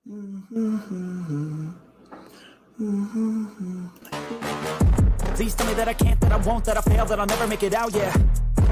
Please tell me that I can't, that I won't, that I fail, that I'll never make it out, yeah.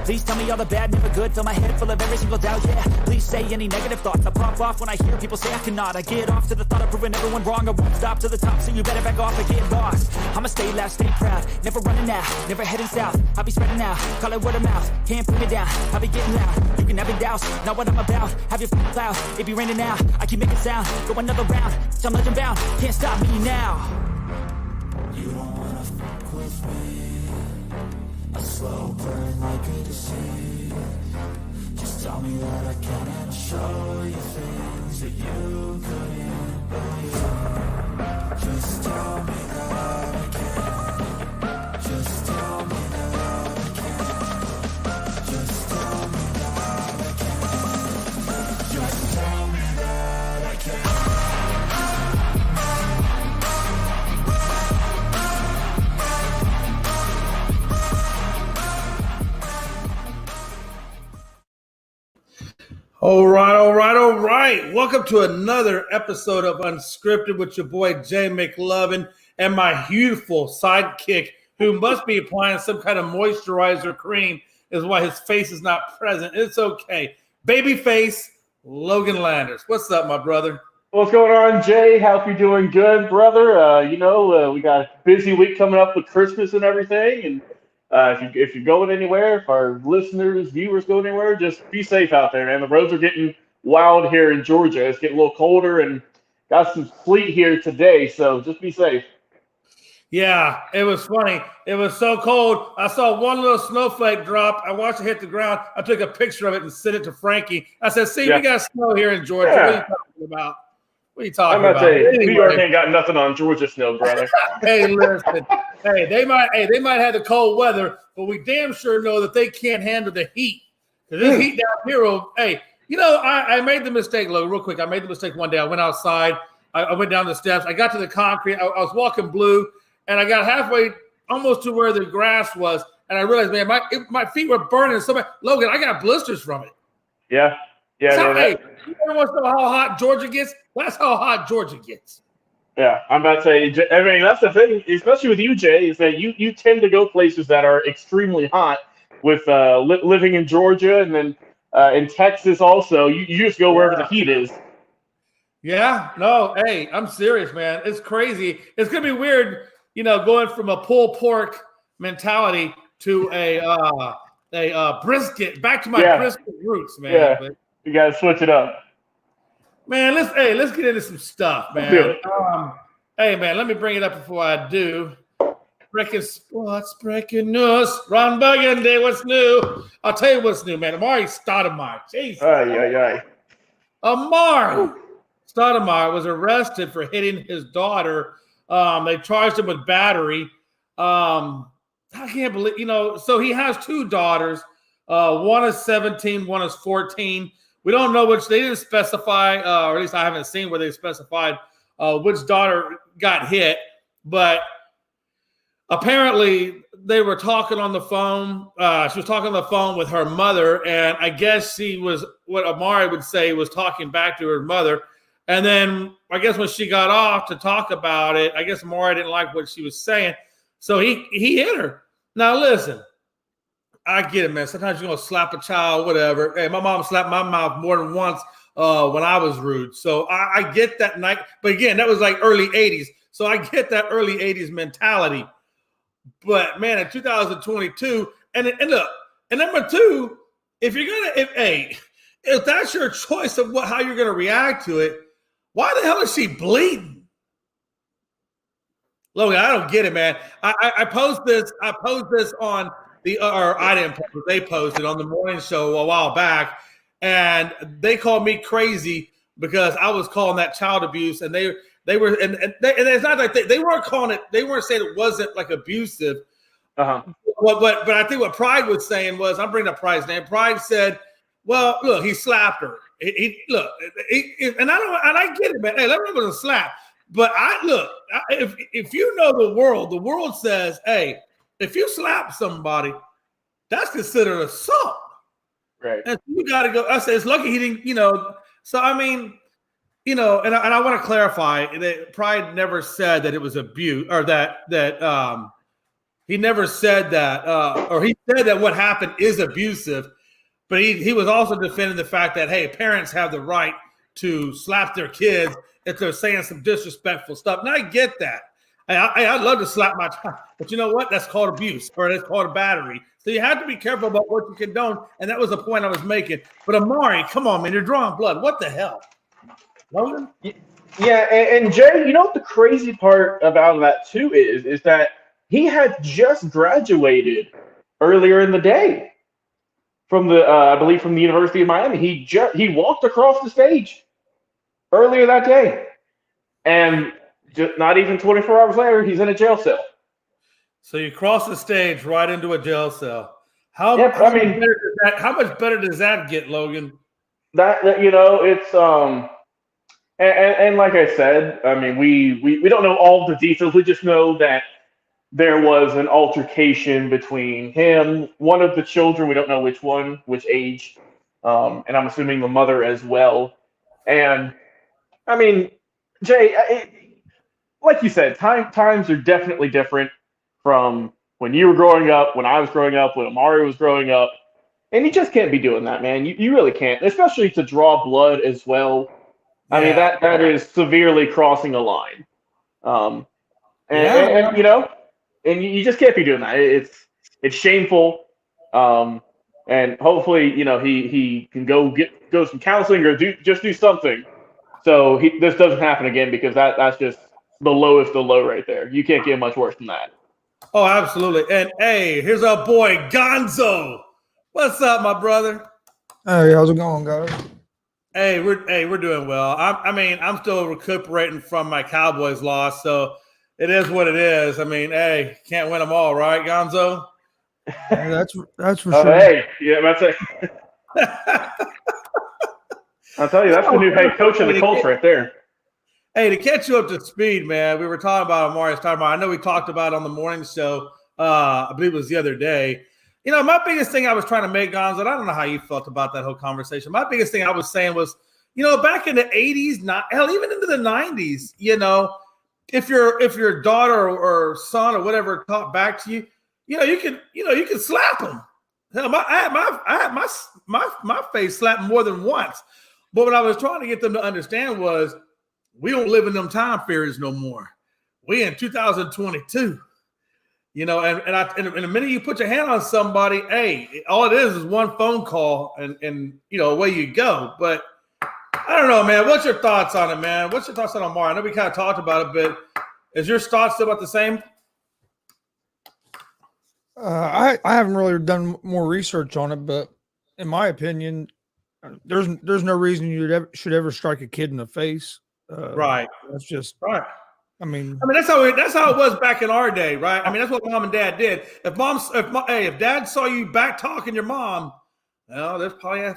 Please tell me all the bad, never good, fill my head full of every single doubt, yeah. Please say any negative thoughts, I pop off when I hear people say I cannot. I get off to the thought of proving everyone wrong, I won't stop to the top, so you better back off and get lost. I'ma stay loud, stay proud, never running out, never heading south. I'll be spreading out, call it word of mouth, can't put me down, I'll be getting loud. You can have it douse, not what I'm about, have your cloud, it be raining now. I keep making sound, go another round, I'm legend bound, can't stop me now. You don't wanna fuck with me, a slow burn like a disease. Just tell me that I can and I'll show you things that you couldn't believe. Just tell me that I can. Just tell me that I can. Just tell me that I can. Just tell me that I can. All right. Welcome to another episode of Unscripted with your boy Jay McLovin and my beautiful sidekick who must be applying some kind of moisturizer cream is why his face is not present. It's okay. Babyface Logan Landers. What's up, my brother? What's going on, Jay? Hope you're doing good, brother. We got a busy week coming up with Christmas and everything. And if you're going anywhere, if our listeners, viewers go anywhere, just be safe out there, man. The roads are getting wild here in Georgia. It's getting a little colder and got some sleet here today, so just be safe. Yeah, it was funny. It was so cold. I saw one little snowflake drop. I watched it hit the ground. I took a picture of it and sent it to Frankie. I said, see, we got snow here in Georgia. Yeah. What are you talking about? What are you talking I'm about? not saying Anyway. New York ain't got nothing on Georgia snow, brother. Hey, listen. They might have the cold weather, but we damn sure know that they can't handle the heat. Because this heat down here I made the mistake, Logan, real quick. I made the mistake one day. I went outside. I went down the steps. I got to the concrete. I was walking blue, and I got halfway almost to where the grass was, and I realized, man, my feet were burning. So, Logan, I got blisters from it. Yeah. So, hey, you ever want to know how hot Georgia gets? That's how hot Georgia gets. Yeah, I'm about to say, I mean, that's the thing, especially with you, Jay, is that you tend to go places that are extremely hot with living in Georgia and then in Texas also. You just go wherever the heat is. Yeah, no, hey, I'm serious, man. It's crazy. It's going to be weird, going from a pulled pork mentality to a brisket, back to my brisket roots, man. Yeah, but, you got to switch it up. Man, let's get into some stuff, man. Hey, man, let me bring it up before I do. Breaking sports, breaking news. Ron Burgundy, what's new? I'll tell you what's new, man. Amari Stoudemire. Jesus. Amari Stoudemire was arrested for hitting his daughter. They charged him with battery. I can't believe, so he has two daughters. One is 17, one is 14. We don't know which, they didn't specify, or at least I haven't seen where they specified which daughter got hit, but apparently they were talking on the phone. She was talking on the phone with her mother, and I guess she was, what Amari would say, was talking back to her mother. And then I guess when she got off to talk about it, I guess Amari didn't like what she was saying, so he hit her. Now listen, I get it, man. Sometimes you're going to slap a child, whatever. Hey, my mom slapped my mouth more than once when I was rude. So I get that night. But again, that was like early 80s. So I get that early 80s mentality. But, man, in 2022, and look, and number two, if you're going to, if that's your choice of how you're going to react to it, why the hell is she bleeding? Logan, I don't get it, man. I post this on I didn't post it. They posted on the morning show a while back, and they called me crazy because I was calling that child abuse, and they were, and it's not like they weren't calling it. They weren't saying it wasn't like abusive. But I think what Pride was saying was, I'm bringing up Pride's name. Pride said, "Well, look, he slapped her. And I get it, man. Hey, that was a slap. But if you know the world says, hey, if you slap somebody, that's considered assault. Right. And you got to go. I said, it's lucky he didn't, So, I mean, and I want to clarify that Pride never said that it was abuse, or that he never said that, or he said that what happened is abusive, but he was also defending the fact that, hey, parents have the right to slap their kids if they're saying some disrespectful stuff. And I get that. I'd love to slap my child, but you know what? That's called abuse, or that's called a battery. So you have to be careful about what you condone, and that was the point I was making. But Amari, come on, man, you're drawing blood. What the hell? Logan? Yeah, and Jay, you know what the crazy part about that too is that he had just graduated earlier in the day from I believe from the University of Miami. He walked across the stage earlier that day, and just not even 24 hours later, he's in a jail cell. So you cross the stage right into a jail cell. How much better does that get, Logan? That it's and like I said, I mean, we don't know all the details. We just know that there was an altercation between him, one of the children. We don't know which age, and I'm assuming the mother as well. And I mean, Jay, like you said, times are definitely different from when you were growing up, when I was growing up, when Amari was growing up. And you just can't be doing that, man. You really can't, especially to draw blood as well. Yeah. I mean, that is severely crossing a line. And you just can't be doing that. It's shameful. And hopefully, he can go some counseling or do something. So this doesn't happen again, because that's just the lowest of low right there. You can't get much worse than that. Oh, absolutely. And hey, here's our boy Gonzo. What's up, my brother? Hey, how's it going, guys? Hey, we're doing well. I'm still recuperating from my Cowboys loss, so it is what it is. I mean, hey, can't win them all, right, Gonzo? Yeah, that's for sure. Hey, yeah, that's it. I'll tell you, that's the new head coach of the Colts right there. Hey, to catch you up to speed, man, we were talking about Amari. I know we talked about it on the morning show. I believe it was the other day. My biggest thing I was trying to make, Gonzo, I don't know how you felt about that whole conversation. My biggest thing I was saying was, back in the 80s, even into the 90s, if your daughter or son or whatever talked back to you, you could slap them. Hell, I had my face slapped more than once. But what I was trying to get them to understand was, we don't live in them time periods no more. We in 2022. And the minute you put your hand on somebody, hey, all it is one phone call, and away you go. But I don't know, man. What's your thoughts on it, man? What's your thoughts on Amari? I know we kind of talked about it, but is your thoughts still about the same? I haven't really done more research on it, but in my opinion, there's no reason you should ever strike a kid in the face. Right. That's just right. I mean, that's how it was back in our day, right? I mean, that's what mom and dad did. If dad saw you back talking your mom, well, there's probably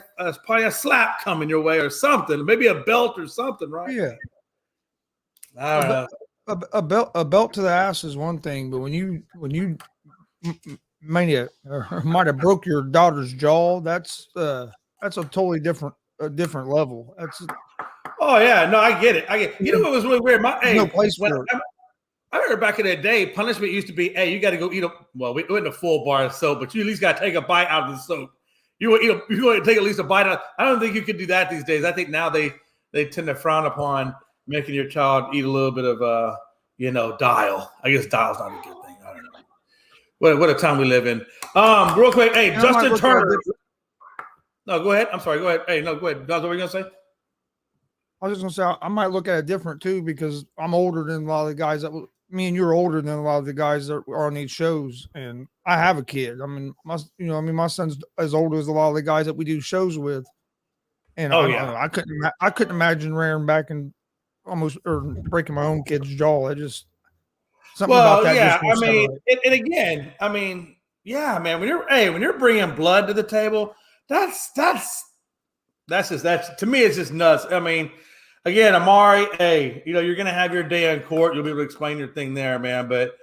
a slap coming your way or something, maybe a belt or something, right? Yeah. I don't know. A belt to the ass is one thing, but when you might have broke your daughter's jaw, that's a totally different level. Oh yeah, no, I get it. You know what was really weird? No place for it. I remember back in the day, punishment used to be, hey, you got to go eat we went a full bar of soap, but you at least got to take a bite out of the soap. You want to take at least a bite out. I don't think you could do that these days. I think now they tend to frown upon making your child eat a little bit of dial. I guess dial's not a good thing. I don't know. What a time we live in. Real quick, hey, Justin Turner. No, go ahead. I'm sorry. Go ahead. Hey, no, go ahead. What were you gonna say? I was just gonna say I might look at it different too, because I'm older than a lot of the guys me and you're older than a lot of the guys that are on these shows, and I have a kid. I mean, my son's as old as a lot of the guys that we do shows with, and I couldn't imagine rearing back and almost or breaking my own kid's jaw. It just something about that. Yeah, I mean, and again, I mean, yeah, man, when you're bringing blood to the table, that's to me, it's just nuts. I mean, again, Amari, hey, you're going to have your day in court. You'll be able to explain your thing there, man. But,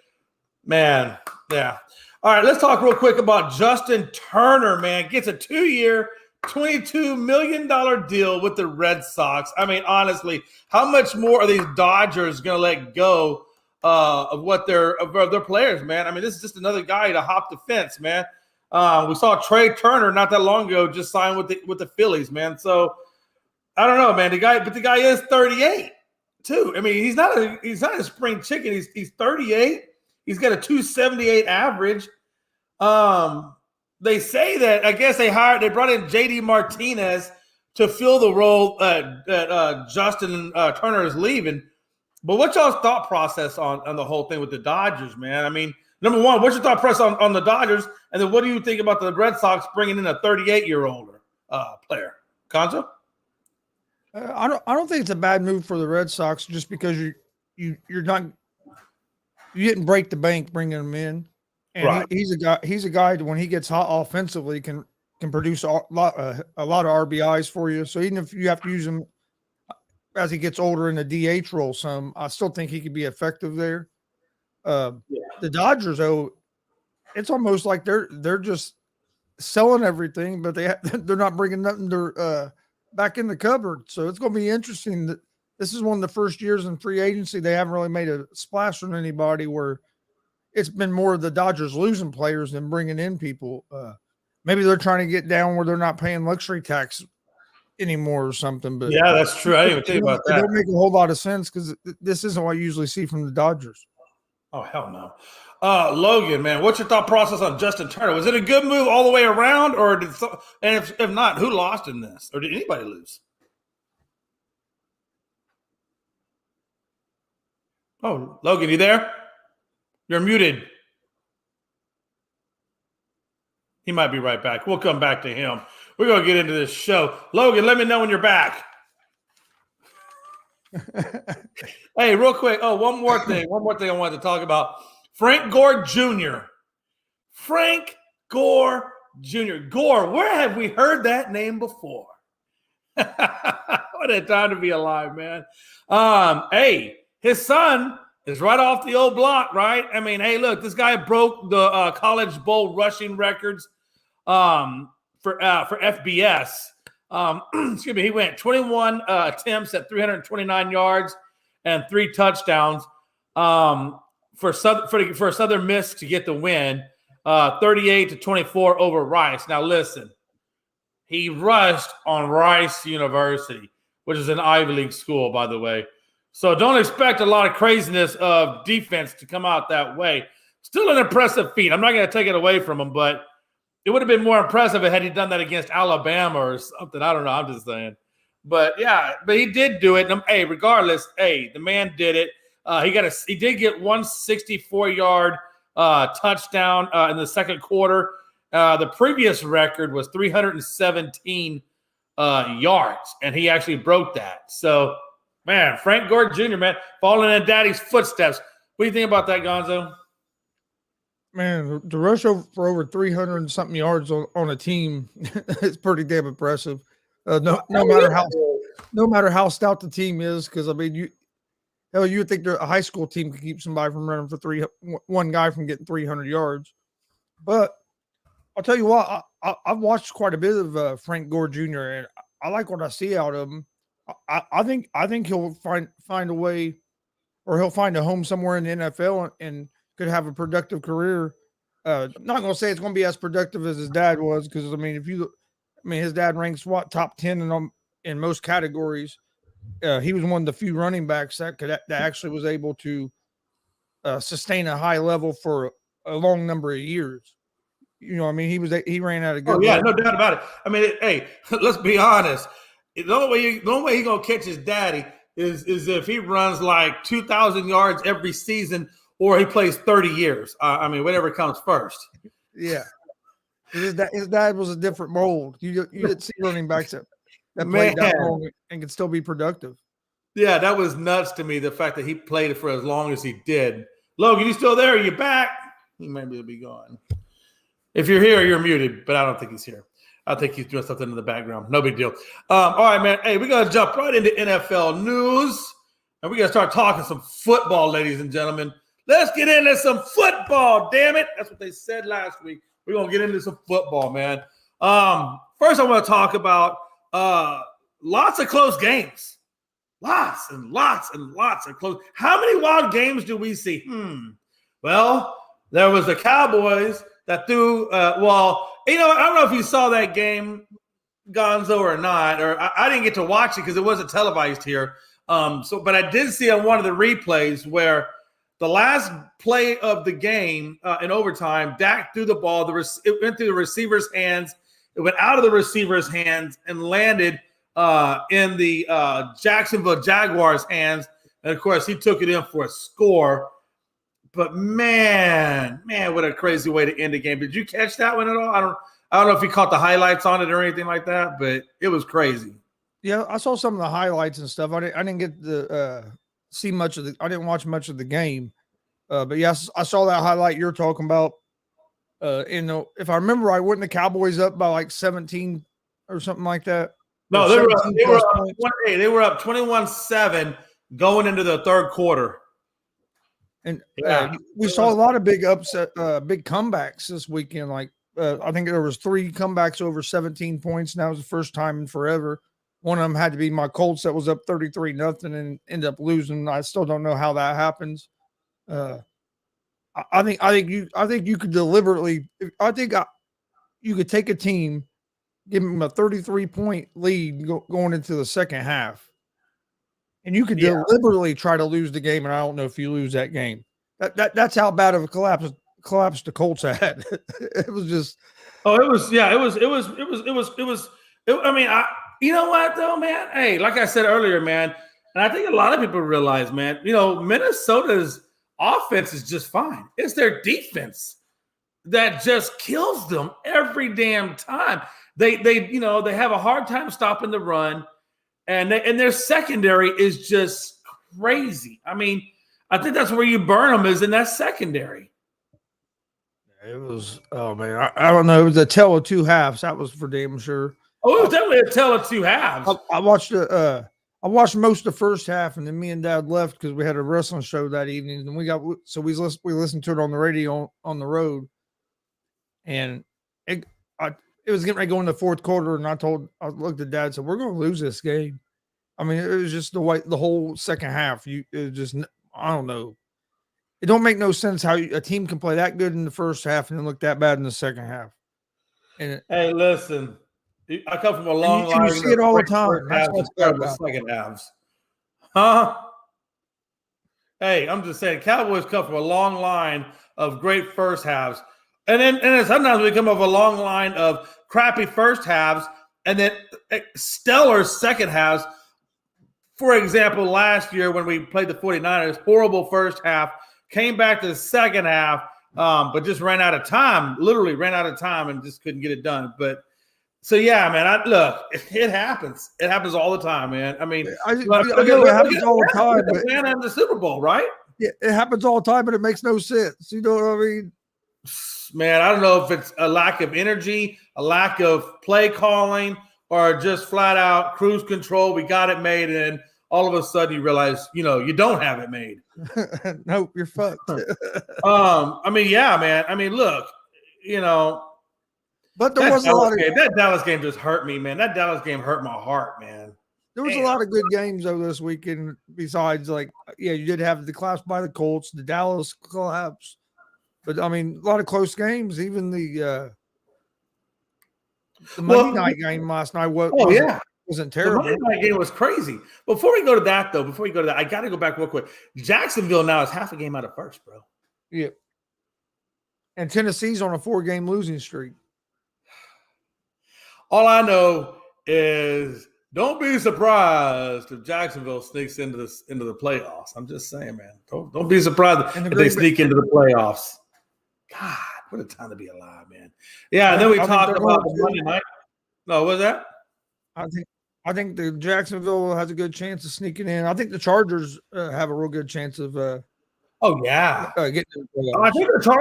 man, yeah. All right, let's talk real quick about Justin Turner, man. Gets a 2-year, $22 million deal with the Red Sox. I mean, honestly, how much more are these Dodgers going to let go of their players, man? I mean, this is just another guy to hop the fence, man. We saw Trey Turner not that long ago just signed with the Phillies, man. So I don't know, man. The guy is 38 too. I mean, he's not a spring chicken. He's 38. He's got a 278 average. They say that I guess they brought in JD Martinez to fill the role that Justin Turner is leaving. But what's y'all's thought process on the whole thing with the Dodgers, man? I mean, number one, what's your thought process on the Dodgers? And then what do you think about the Red Sox bringing in a 38-year-old player? Conzo? I don't think it's a bad move for the Red Sox just because you didn't break the bank bringing him in. And right. he's a guy that when he gets hot offensively can produce a lot of RBIs for you. So even if you have to use him as he gets older in the DH role, I still think he could be effective there. The Dodgers, though, it's almost like they're just selling everything, but they're not bringing nothing back in the cupboard. So it's going to be interesting. That this is one of the first years in free agency they haven't really made a splash on anybody where it's been more of the Dodgers losing players than bringing in people. Maybe they're trying to get down where they're not paying luxury tax anymore or something. But yeah, that's true. I didn't even think about that. It don't make a whole lot of sense because this isn't what I usually see from the Dodgers. Oh, hell no. Logan, man, what's your thought process on Justin Turner? Was it a good move all the way around, or if not, who lost in this, or did anybody lose? Oh, Logan, you there? You're muted. He might be right back. We'll come back to him. We're going to get into this show. Logan, let me know when you're back. Hey, real quick. Oh, one more thing I wanted to talk about. Frank Gore Jr. Frank Gore Jr. Gore, where have we heard that name before? What a time to be alive, man. Hey, his son is right off the old block, right? I mean, hey, look, this guy broke the College Bowl rushing records for FBS. Excuse me, he went 21 attempts at 329 yards and 3 touchdowns for Southern Miss to get the win, 38-24 over Rice. Now, listen, he rushed on Rice University, which is an Ivy League school, by the way. So don't expect a lot of craziness of defense to come out that way. Still an impressive feat. I'm not going to take it away from him, but it would have been more impressive had he done that against Alabama or something. I don't know. I'm just saying. But, yeah, but he did do it. And, hey, regardless, hey, the man did it. He did get 164-yard touchdown in the second quarter. The previous record was 317 yards, and he actually broke that. So, man, Frank Gore Jr., man, following in daddy's footsteps. What do you think about that, Gonzo? Man, to rush for over 300 and something yards on a team is pretty damn impressive. No matter how stout the team is, because I mean, you would think a high school team could keep somebody from running for one guy from getting 300 yards. But I'll tell you what, I've watched quite a bit of Frank Gore Jr. and I like what I see out of him. I think he'll find a way, or he'll find a home somewhere in the NFL and could have a productive career. I'm not going to say it's going to be as productive as his dad was, because I mean, his dad ranks top 10 in most categories. He was one of the few running backs that actually was able to sustain a high level for a long number of years. You know, I mean, he ran out of good. Oh yeah, no doubt about it. I mean, hey, let's be honest. The only way he's gonna catch his daddy is if he runs like 2,000 yards every season, or he plays 30 years. I mean, whatever comes first. Yeah, his dad was a different mold. You didn't see running backs that played that long and could still be productive. Yeah, that was nuts to me, the fact that he played for as long as he did. Logan, you still there? Are you back? He might be gone. If you're here, you're muted, but I don't think he's here. I think he's doing something in the background. No big deal. All right, man. Hey, we're going to jump right into NFL news, and we're going to start talking some football, ladies and gentlemen. Let's get into some football, damn it. That's what they said last week. We're going to get into some football, man. First, I want to talk about lots of close games. Lots and lots and lots of close. How many wild games do we see? Well, there was the Cowboys that threw. I don't know if you saw that game, Gonzo, or not. Or I didn't get to watch it because it wasn't televised here. But I did see on one of the replays where the last play of the game in overtime, Dak threw the ball. It went through the receiver's hands. It went out of the receiver's hands and landed in the Jacksonville Jaguars' hands. And, of course, he took it in for a score. But, man, what a crazy way to end the game. Did you catch that one at all? I don't know if you caught the highlights on it or anything like that, but it was crazy. Yeah, I saw some of the highlights and stuff. I didn't get to see much of I didn't watch much of the game. But yes, I saw that highlight you're talking about. If I remember right, weren't the Cowboys up by like 17 or something like that? No, they were up 21-7 going into the third quarter. And we saw a lot of big comebacks this weekend. Like I think there was 3 comebacks over 17 points, and that was the first time in forever. One of them had to be my Colts that was up 33-0 and ended up losing. I still don't know how that happens. I think you could deliberately. You could take a team, give them a 33-point lead going into the second half, and you could deliberately try to lose the game. And I don't know if you lose that game. That's how bad of a collapse the Colts had. It was just. Oh, it was. I mean, you know what though, man? Hey, like I said earlier, man, and I think a lot of people realize, man, Minnesota's offense is just fine. It's their defense that just kills them every damn time. They have a hard time stopping the run, and their secondary is just crazy. I mean, I think that's where you burn them is in that secondary. It was, oh man, I don't know. It was a tale of two halves. That was for damn sure. Oh, it was definitely a tale of two halves. I watched most of the first half, and then me and Dad left because we had a wrestling show that evening, and we listened to it on the radio on the road, and it was getting ready to go in the fourth quarter, and I looked at Dad and said, "We're going to lose this game." I mean, it was just the whole second half. I don't know. It don't make no sense how a team can play that good in the first half and then look that bad in the second half. Hey, listen. I come from a long line. You see it all the time. That's what's the second halves. Huh? Hey, I'm just saying, Cowboys come from a long line of great first halves. And then sometimes we come off a long line of crappy first halves and then stellar second halves. For example, last year when we played the 49ers, horrible first half, came back to the second half, but just ran out of time, literally ran out of time and just couldn't get it done. But so, yeah, man, look, it happens. It happens all the time, man. I mean, I know it happens all the time. But Atlanta in the Super Bowl, right? Yeah, it happens all the time, but it makes no sense. You know what I mean? Man, I don't know if it's a lack of energy, a lack of play calling, or just flat out cruise control. We got it made, and all of a sudden you realize, you don't have it made. Nope, you're fucked. I mean, yeah, man. I mean, look, But there was a lot of that Dallas game just hurt me, man. That Dallas game hurt my heart, man. There was a lot of good games though this weekend. Besides, you did have the collapse by the Colts, the Dallas collapse, but I mean, a lot of close games. Even the Monday night game last night wasn't terrible. The Monday night game was crazy. Before we go to that, I got to go back real quick. Jacksonville now is half a game out of first, bro. Yeah, and Tennessee's on a 4-game losing streak. All I know is don't be surprised if Jacksonville sneaks into the playoffs. I'm just saying, man. Don't be surprised if they sneak into the playoffs. God, what a time to be alive, man. Yeah, and then we talked about the Monday night. No, what was that? I think the Jacksonville has a good chance of sneaking in. I think the Chargers have a real good chance of. Getting in the playoffs.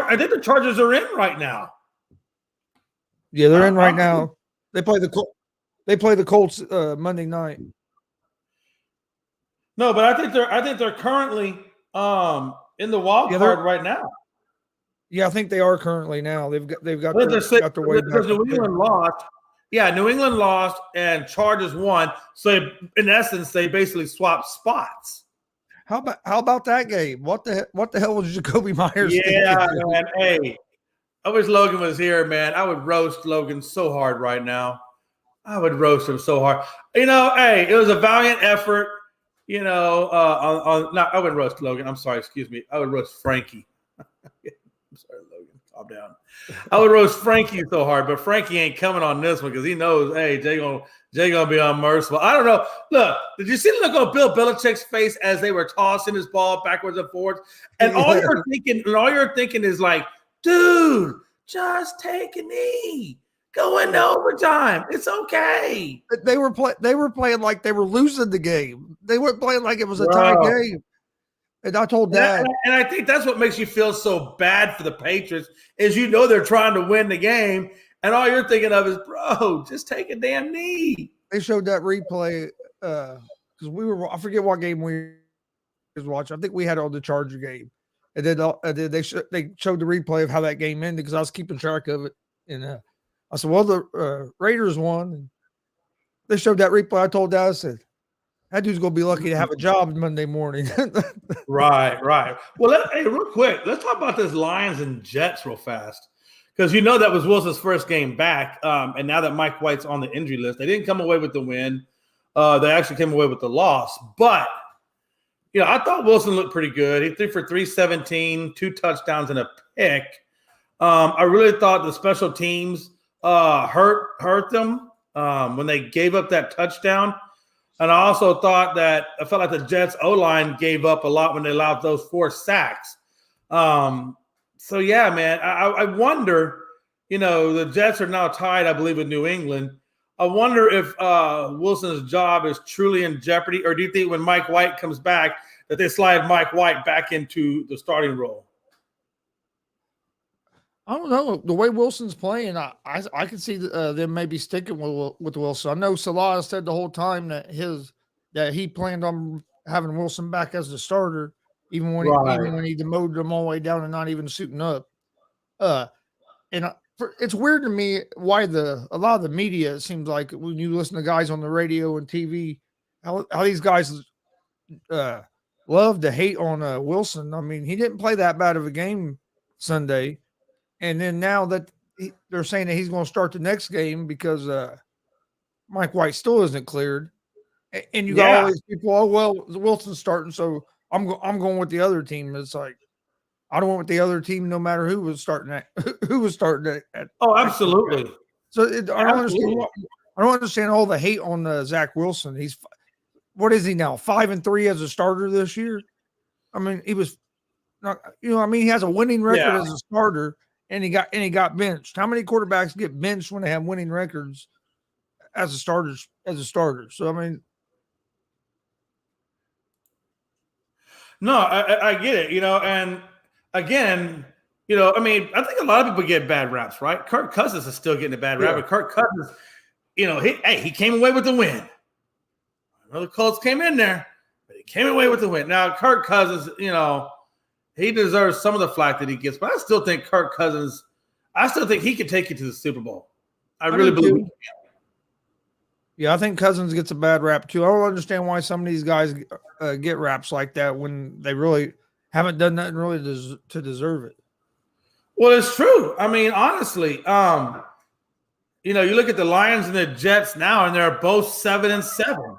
I think the Chargers are in right now. Yeah, they're in right now. They play the Colts Monday night. No, but I think they're currently in the wild card right now. Yeah, I think they are currently now. They've got Because their way back. New England lost. Yeah, New England lost and Chargers won. So in essence, they basically swapped spots. How about that game? What the hell was Jacoby Myers Yeah, thinking? man. Hey, I wish Logan was here, man. I would roast Logan so hard right now. I would roast him so hard. Hey, it was a valiant effort. I wouldn't roast Logan. I'm sorry, excuse me. I would roast Frankie. I'm sorry, Logan. Calm down. I would roast Frankie so hard, but Frankie ain't coming on this one because he knows, hey, Jay gonna be unmerciful. I don't know. Look, did you see the look on Bill Belichick's face as they were tossing his ball backwards and forwards? And all you're thinking is like, dude, just take a knee. Go into overtime. It's okay. They were playing like they were losing the game. They weren't playing like it was a tie game. And I told Dad. And I think that's what makes you feel so bad for the Patriots is they're trying to win the game, and all you're thinking of is, bro, just take a damn knee. They showed that replay because I forget what game we was watching. I think we had it on the Charger game. And then they showed the replay of how that game ended because I was keeping track of it. And I said, well, the Raiders won. And they showed that replay. I told Dad, I said, that dude's going to be lucky to have a job Monday morning. Right. Well, real quick, let's talk about this Lions and Jets real fast. Because that was Wilson's first game back. And now that Mike White's on the injury list, they didn't come away with the win. They actually came away with the loss. But, I thought Wilson looked pretty good. He threw for 317, 2 touchdowns and a pick. I really thought the special teams hurt them when they gave up that touchdown. And I also thought that I felt like the Jets O-line gave up a lot when they allowed those 4 sacks. So, yeah, man, I wonder, the Jets are now tied, I believe, with New England. I wonder if Wilson's job is truly in jeopardy, or do you think when Mike White comes back that they slide Mike White back into the starting role? I don't know. The way Wilson's playing, I can see them maybe sticking with Wilson. I know Salah said the whole time that he planned on having Wilson back as the starter, even when he demoted him all the way down and not even suiting up. It's weird to me why a lot of the media, it seems like when you listen to guys on the radio and TV, how these guys love to hate on Wilson. I mean, he didn't play that bad of a game Sunday. And then now that they're saying that he's going to start the next game because Mike White still isn't cleared, and you got all these people. Oh well, Wilson's starting, so I'm going with the other team. It's like I don't want with the other team, no matter who was starting at. Oh, absolutely. So I don't understand all the hate on Zach Wilson. What is he now? 5-3 as a starter this year. I mean, he was not. He has a winning record as a starter. And he got benched. How many quarterbacks get benched when they have winning records as a starter? So I mean, no, I get it. And again, I think a lot of people get bad raps, right? Kirk Cousins is still getting a bad rap, but Kirk Cousins, he came away with the win. I know the Colts came in there, but he came away with the win. Now, Kirk Cousins, he deserves some of the flack that he gets, but I still think Kirk Cousins, he can take you to the Super Bowl. I really believe he can. Yeah, I think Cousins gets a bad rap too. I don't understand why some of these guys get raps like that when they really haven't done nothing really to deserve it. Well, it's true. I mean, honestly, you look at the Lions and the Jets now, and they're both 7-7.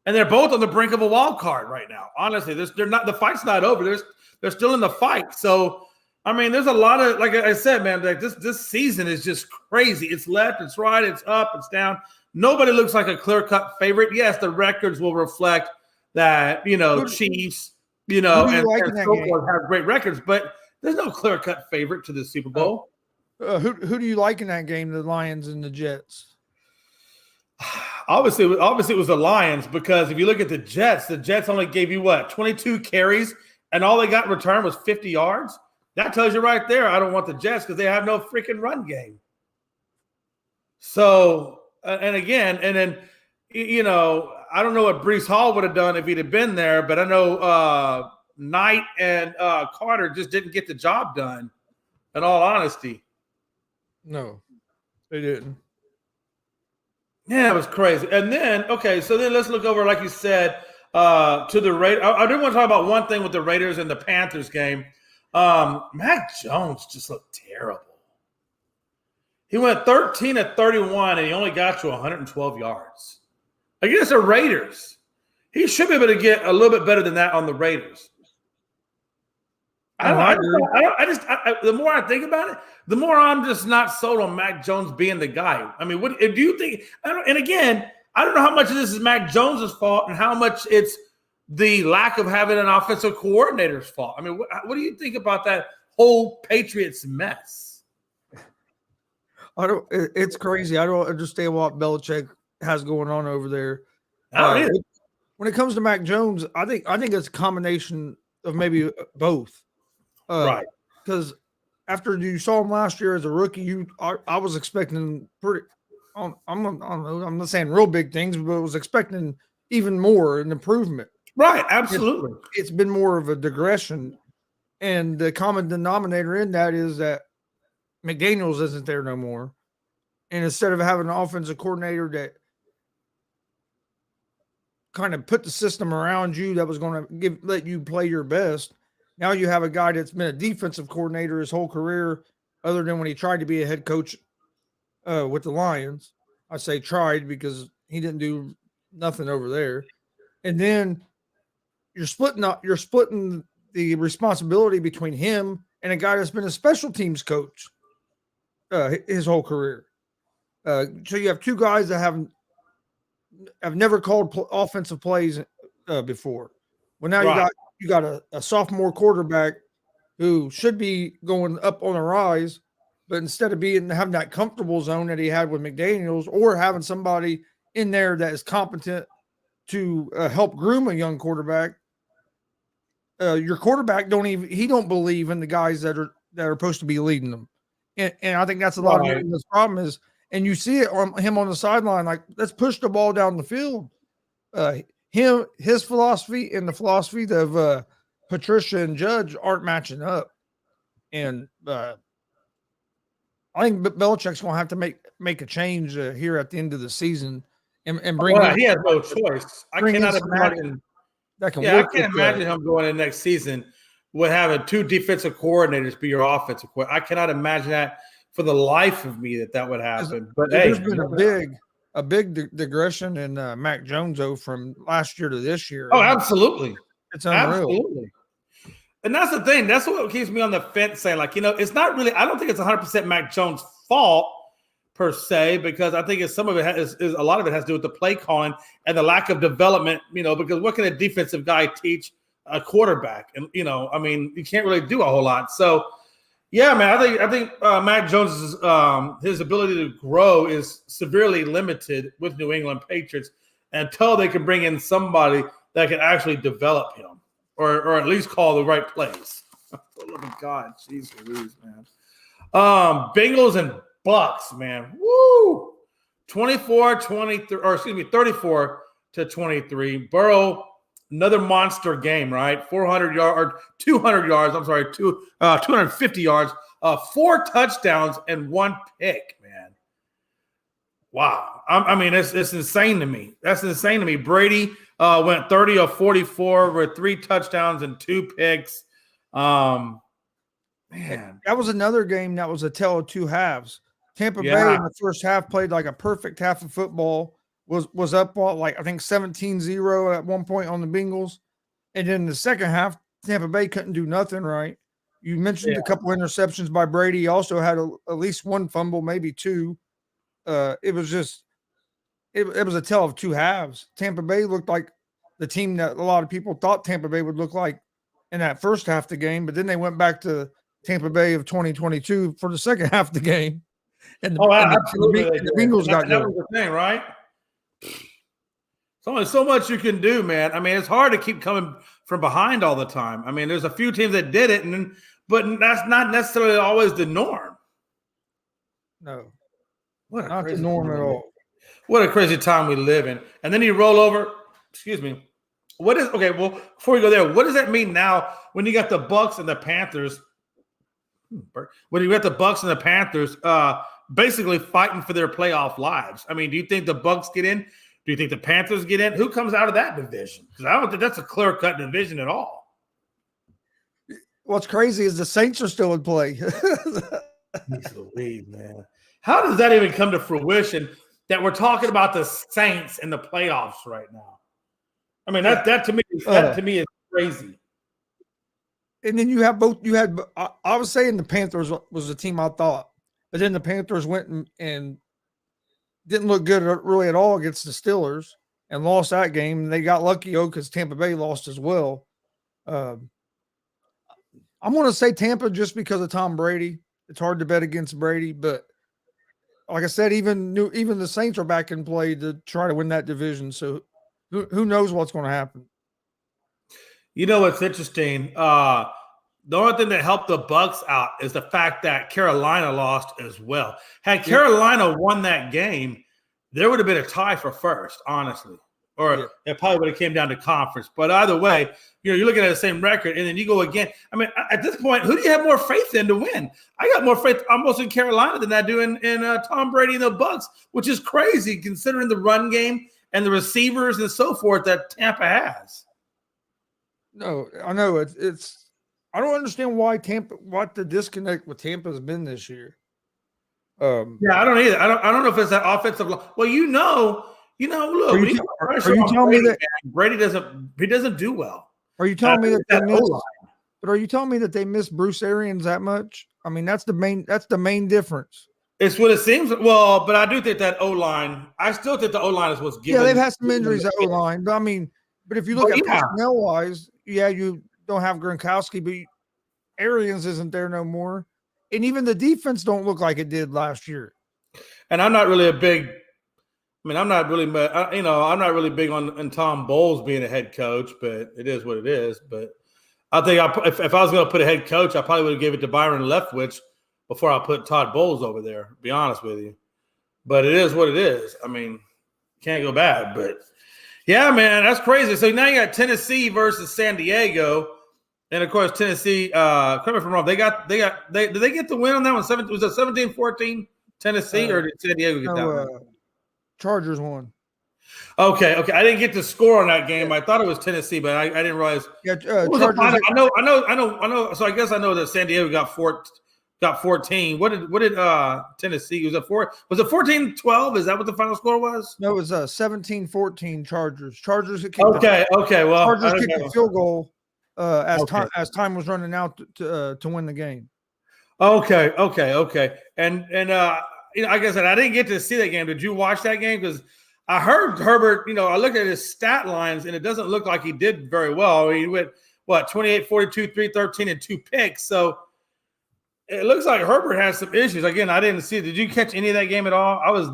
And they're both on the brink of a wild card right now. Honestly, the fight's not over. They're still in the fight. So, I mean, there's a lot of, like I said, man, like this season is just crazy. It's left, it's right, it's up, it's down. Nobody looks like a clear-cut favorite. Yes, the records will reflect that, Chiefs, and so forth have great records, but there's no clear-cut favorite to the Super Bowl. Who do you like in that game, the Lions and the Jets? Obviously, it was the Lions, because if you look at the Jets only gave you 22 carries, and all they got in return was 50 yards. That tells you right there, I don't want the Jets because they have no freaking run game. So, and then, I don't know what Breece Hall would have done if he'd have been there, but I know Knight and Carter just didn't get the job done. in all honesty. No, they didn't. Yeah, it was crazy. And then, okay, so then let's look over, like you said, to the Raiders. I do want to talk about one thing with the Raiders and the Panthers game. Mac Jones just looked terrible. He went 13 of 31, and he only got to 112 yards. Against the Raiders. He should be able to get a little bit better than that on the Raiders. The more I think about it, the more I'm just not sold on Mac Jones being the guy. I mean, what do you think? And again, I don't know how much of this is Mac Jones's fault and how much it's the lack of having an offensive coordinator's fault. I mean, what do you think about that whole Patriots mess? It's crazy. I don't understand what Belichick has going on over there. When it comes to Mac Jones, I think it's a combination of maybe both. Right. Because after you saw him last year as a rookie, I was expecting pretty. I'm not saying real big things, but I was expecting even more an improvement. Right. Absolutely. It's been more of a digression, and the common denominator in that is that McDaniels isn't there no more, and instead of having an offensive coordinator that kind of put the system around you that was going to let you play your best. Now you have a guy that's been a defensive coordinator his whole career, other than when he tried to be a head coach with the Lions. I say tried because he didn't do nothing over there. And then you're splitting the responsibility between him and a guy that's been a special teams coach his whole career. So you have two guys that have never called offensive plays before. Well, now you got a sophomore quarterback who should be going up on a rise, but instead of having that comfortable zone that he had with McDaniels, or having somebody in there that is competent to help groom a young quarterback, your quarterback don't believe in the guys that are supposed to be leading them, and I think that's a lot of this problem is. And you see it on him on the sideline, like, let's push the ball down the field. His philosophy and the philosophy of Patricia and Judge aren't matching up. And I think Belichick's going to have to make a change here at the end of the season and bring. Well, he has no choice. I cannot imagine. I can't imagine him going in next season with having two defensive coordinators be your offensive coordinator. I cannot imagine that. For the life of me, that would happen. But there's been a big digression in Mac Jones from last year to this year. Oh, absolutely, it's unreal. Absolutely. And that's the thing. That's what keeps me on the fence, saying, like, it's not really. I don't think it's 100% Mac Jones' fault per se, because I think some of it is a lot of it has to do with the play calling and the lack of development. Because what can a defensive guy teach a quarterback? And I mean, you can't really do a whole lot. So. Yeah, man, I think Mac Jones's his ability to grow is severely limited with New England Patriots until they can bring in somebody that can actually develop him or at least call the right plays. Oh my God, jeez Louise, man. Bengals and Bucks, man. Woo! 34-23. Burrow. Another monster game, right? 400 yards, 200 yards. I'm sorry, 250 yards, 4 touchdowns, and 1 pick, man. Wow. I mean, it's insane to me. That's insane to me. Brady went 30 of 44 with 3 touchdowns and 2 picks. Man. That was another game that was a tale of two halves. Tampa Bay in the first half played like a perfect half of football. Was up like I think 17-0 at one point on the Bengals. And then the second half, Tampa Bay couldn't do nothing right. You mentioned a couple interceptions by Brady. He also had at least 1 fumble, maybe 2. It was a tale of two halves. Tampa Bay looked like the team that a lot of people thought Tampa Bay would look like in that first half of the game, but then they went back to Tampa Bay of 2022 for the second half of the game. And the Bengals got that was the thing, right? There's only so much you can do, man. I mean, it's hard to keep coming from behind all the time. I mean, there's a few teams that did it, but that's not necessarily always the norm. No, not the norm at all. What a crazy time we live in. And then you roll over. Excuse me. Well, before we go there, what does that mean now when you got the Bucks and the Panthers when you got the Bucks and the Panthers basically fighting for their playoff lives. I mean, do you think the Bucks get in? Do you think the Panthers get in? Who comes out of that division? Because I don't think that's a clear-cut division at all. What's crazy is the Saints are still in play. Jeez Louise, man. How does that even come to fruition that we're talking about the Saints in the playoffs right now? I mean, that to me is crazy. And then you have both. You had. I was saying the Panthers was the team I thought, but then the Panthers went and didn't look good really at all against the Steelers and lost that game. And they got lucky because Tampa Bay lost as well. I'm going to say Tampa just because of Tom Brady. It's hard to bet against Brady, but like I said, even the Saints are back in play to try to win that division. So who knows what's going to happen? You know what's interesting? The only thing that helped the Bucks out is the fact that Carolina lost as well. Had Carolina won that game, there would have been a tie for first, honestly. Or it probably would have came down to conference. But either way, you're looking at the same record, and then you go again. I mean, at this point, who do you have more faith in to win? I got more faith almost in Carolina than I do in Tom Brady and the Bucks, which is crazy considering the run game and the receivers and so forth that Tampa has. No, I know it's. I don't understand what the disconnect with Tampa has been this year. Yeah, I don't either. I don't know if it's that offensive line. Well, look. Are you telling me that Brady doesn't do well? Are you telling me that they missed? But are you telling me that they missed Bruce Arians that much? I mean, that's the main difference. It's what it seems. Well, but I do think that O-line. I still think the O-line is what's given. Yeah, they've had some injuries at O-line, but I mean, if you look at personnel wise, you don't have Gronkowski, but Arians isn't there no more, and even the defense don't look like it did last year. And I'm not really big on Tom Bowles being a head coach, but it is what it is. But I think if I was going to put a head coach, I probably would have gave it to Byron Leftwich before I put Todd Bowles over there, to be honest with you. But it is what it is. I mean, can't go bad. But yeah, man, that's crazy. So now you got Tennessee versus San Diego. And of course, Tennessee, correct me if I'm wrong, did they get the win on that one? Was it 17-14 Tennessee, or did San Diego get that one? Chargers won. Okay. I didn't get the score on that game. I thought it was Tennessee, but I didn't realize. Yeah, Chargers, I know. So I guess I know that San Diego got 14. What did Tennessee? Was it 14-12? Is that what the final score was? No, it was 17-14 Chargers. Chargers kicked Okay. Well, Chargers kicked the field goal as time was running out to win the game. Okay. And like I said, I didn't get to see that game. Did you watch that game? Because I heard Herbert, I looked at his stat lines, and it doesn't look like he did very well. I mean, he went, 28, 42, 313, and 2 picks. So it looks like Herbert has some issues. Again, I didn't see it. Did you catch any of that game at all? I was,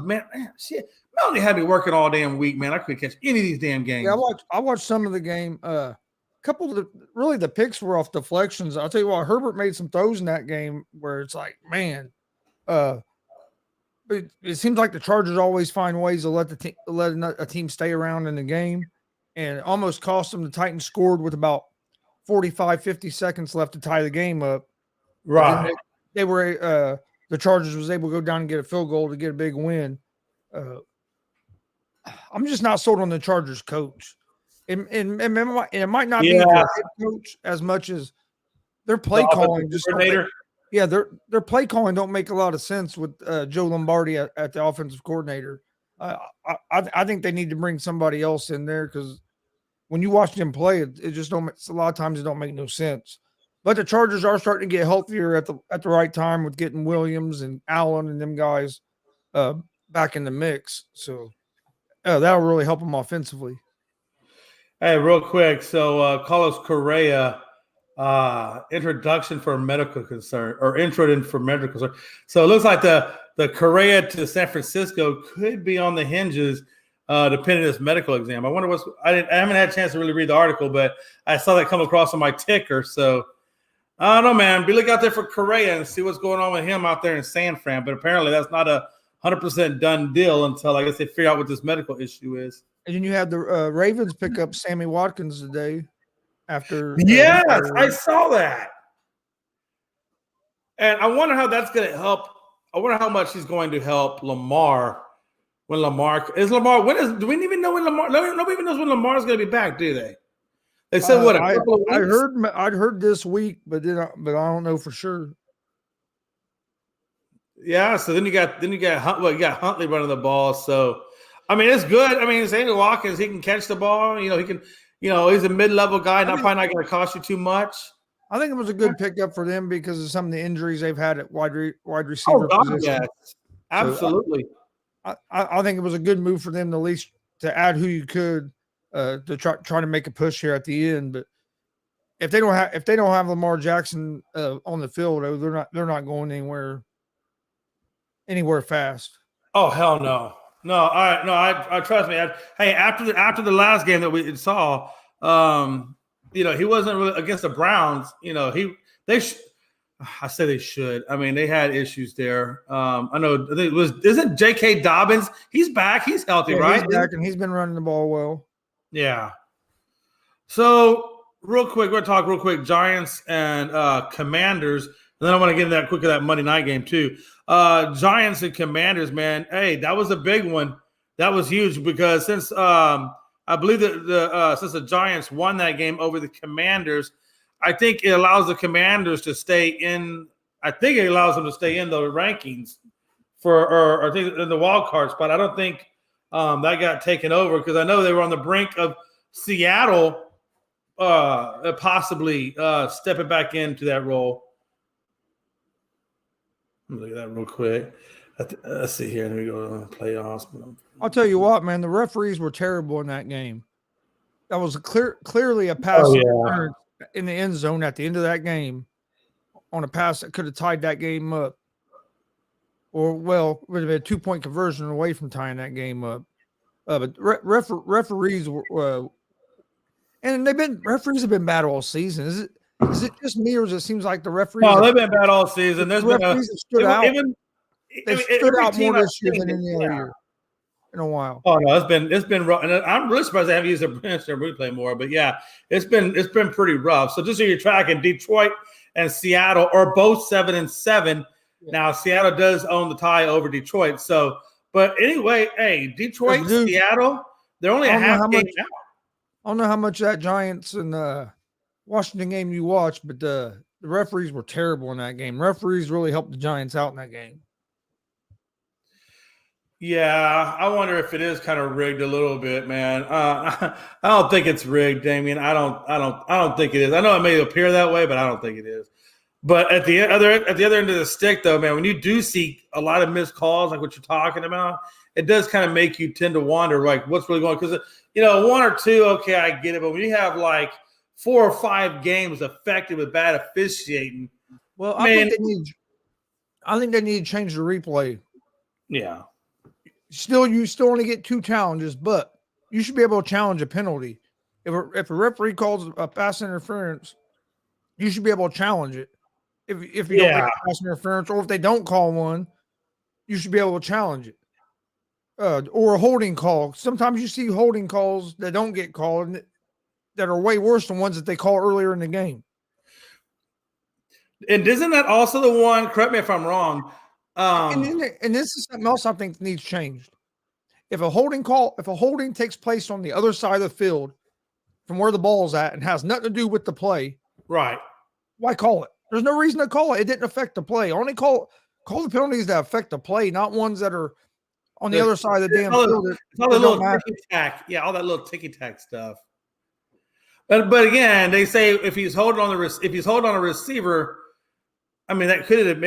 shit. Melanie had me working all damn week, man. I couldn't catch any of these damn games. Yeah, I watched some of the game. A couple of the picks were off deflections. I'll tell you what, Herbert made some throws in that game where it's like, man, it seems like the Chargers always find ways to let a team stay around in the game, and it almost cost them. The Titans scored with about 45, 50 seconds left to tie the game up. Right. They were the Chargers was able to go down and get a field goal to get a big win. I'm just not sold on the Chargers coach. And it might not be the head coach as much as their play calling. Their play calling don't make a lot of sense with Joe Lombardi at the offensive coordinator. I think they need to bring somebody else in there because when you watch them play, it just don't. A lot of times it don't make no sense. But the Chargers are starting to get healthier at the right time with getting Williams and Allen and them guys back in the mix. So that'll really help them offensively. Hey, real quick. So Carlos Correa, introduction for medical concern or intro for medical concern. So it looks like the Correa to San Francisco could be on the hinges depending on this medical exam. I wonder I haven't had a chance to really read the article, but I saw that come across on my ticker. So I don't know, man. Be look out there for Correa and see what's going on with him out there in San Fran. But apparently that's not a 100% done deal until I guess they figure out what this medical issue is. And then you had the Ravens pick up Sammy Watkins today after. Yes, I saw that. And I wonder how that's going to help. I wonder how much he's going to help Lamar when Lamar is Lamar. Do we even know when Lamar? Nobody even knows when Lamar's going to be back, do they? They said what, a couple of weeks? I'd heard this week, but I don't know for sure. Yeah, so then you got Huntley running the ball. So I mean, it's good. I mean, Sammy Watkins, he can catch the ball. He can. He's a mid-level guy. Probably not going to cost you too much. I think it was a good pickup for them because of some of the injuries they've had at wide receiver position. Yes, absolutely. So I think it was a good move for them to at least to add who you could to try to make a push here at the end. But if they don't have Lamar Jackson on the field, they're not going anywhere fast. Oh hell no. No, I trust me. After the last game that we saw, he wasn't really against the Browns. I say they should. I mean, they had issues there. I know. I think isn't J.K. Dobbins? He's back. He's healthy, right? He's back, and he's been running the ball well. Yeah. So real quick, we're gonna talk real quick. Giants and Commanders, and then I want to get into that Monday night game too. Giants and Commanders, man. Hey, that was a big one. That was huge because since I believe that since the Giants won that game over the Commanders, I think it allows the Commanders to stay in. I think it allows them to stay in the rankings or I think in the wild card spot. I don't think that got taken over because I know they were on the brink of Seattle possibly stepping back into that role. Let me look at that real quick. Let's see here. Let me go to the playoffs. I'll tell you what, man. The referees were terrible in that game. That was clearly a pass in the end zone at the end of that game on a pass that could have tied that game up. Or, would have been a 2-point conversion away from tying that game up. But referees were and referees have been bad all season. Is it just me, or does it seems like the referees? No, they've been bad all season. There's been stood out. They've stood out more this year than any other year in a while. Oh no, it's been rough, and I'm really surprised they haven't used their replay more. But yeah, it's been pretty rough. So just so you're tracking, Detroit and Seattle are both 7-7. Yeah. Now Seattle does own the tie over Detroit. So, but anyway, hey, Detroit, Seattle, they're only a half game out. I don't know how much that Giants and Washington game you watched, but the referees were terrible in that game. Referees really helped the Giants out in that game. Yeah, I wonder if it is kind of rigged a little bit, man. I don't think it's rigged, Damien. I don't think it is. I know it may appear that way, but I don't think it is. But at the other end of the stick, though, man, when you do see a lot of missed calls, like what you're talking about, it does kind of make you tend to wonder, like, what's really going on? Because, 1 or 2, okay, I get it. But when you have, like, 4 or 5 games affected with bad officiating, well, I think they need to change the replay. Yeah. You still only get 2 challenges, but you should be able to challenge a penalty. If a referee calls a pass interference, you should be able to challenge it. If you don't make a pass interference, or if they don't call one, you should be able to challenge it. Or a holding call. Sometimes you see holding calls that don't get called that are way worse than ones that they call earlier in the game. And isn't that also the one? Correct me if I'm wrong. And this is something else I think needs changed. If a holding takes place on the other side of the field from where the ball's at and has nothing to do with the play, right? Why call it? There's no reason to call it. It didn't affect the play. Only call the penalties that affect the play, not ones that are on the other side of the damn field. All that little ticky-tack. Yeah, all that little ticky-tack stuff. But again, they say if he's holding on a receiver, I mean that could have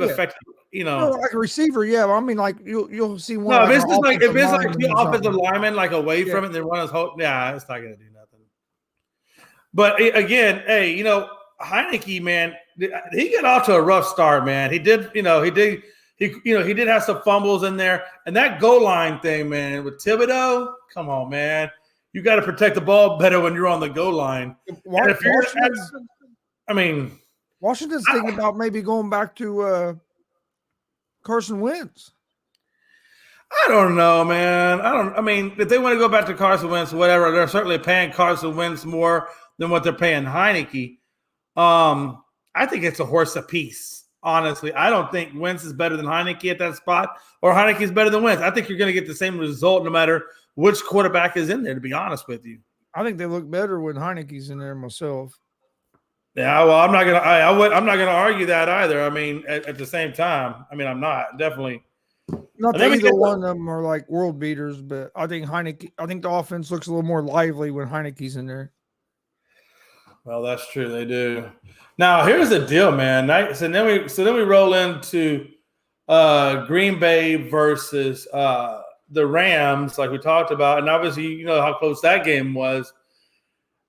affected. Like a receiver, yeah. I mean, like you'll see one. No, if it's like the offensive lineman, like away from it, and then run his whole. Yeah, it's not gonna do nothing. But again, hey, Heineke, man, he got off to a rough start, man. He did have some fumbles in there, and that goal line thing, man, with Thibodeau. Come on, man, you got to protect the ball better when you're on the goal line. Washington's thinking about maybe going back to Carson Wentz. I don't know, man. If they want to go back to Carson Wentz, whatever, they're certainly paying Carson Wentz more than what they're paying Heineke. I think it's a horse apiece. honestly. I don't think Wentz is better than Heineke at that spot, or Heineke is better than Wentz. I think you're going to get the same result no matter which quarterback is in there, to be honest with you. I think they look better when Heineke's in there myself. Yeah, well, I'm not gonna. I'm not gonna argue that either. I mean, at the same time, I mean, I'm not definitely. Not that either one of them are like world beaters, but I think the offense looks a little more lively when Heineke's in there. Well, that's true. They do. Now, here's the deal, man. So then we roll into Green Bay versus the Rams, like we talked about, and obviously, you know how close that game was.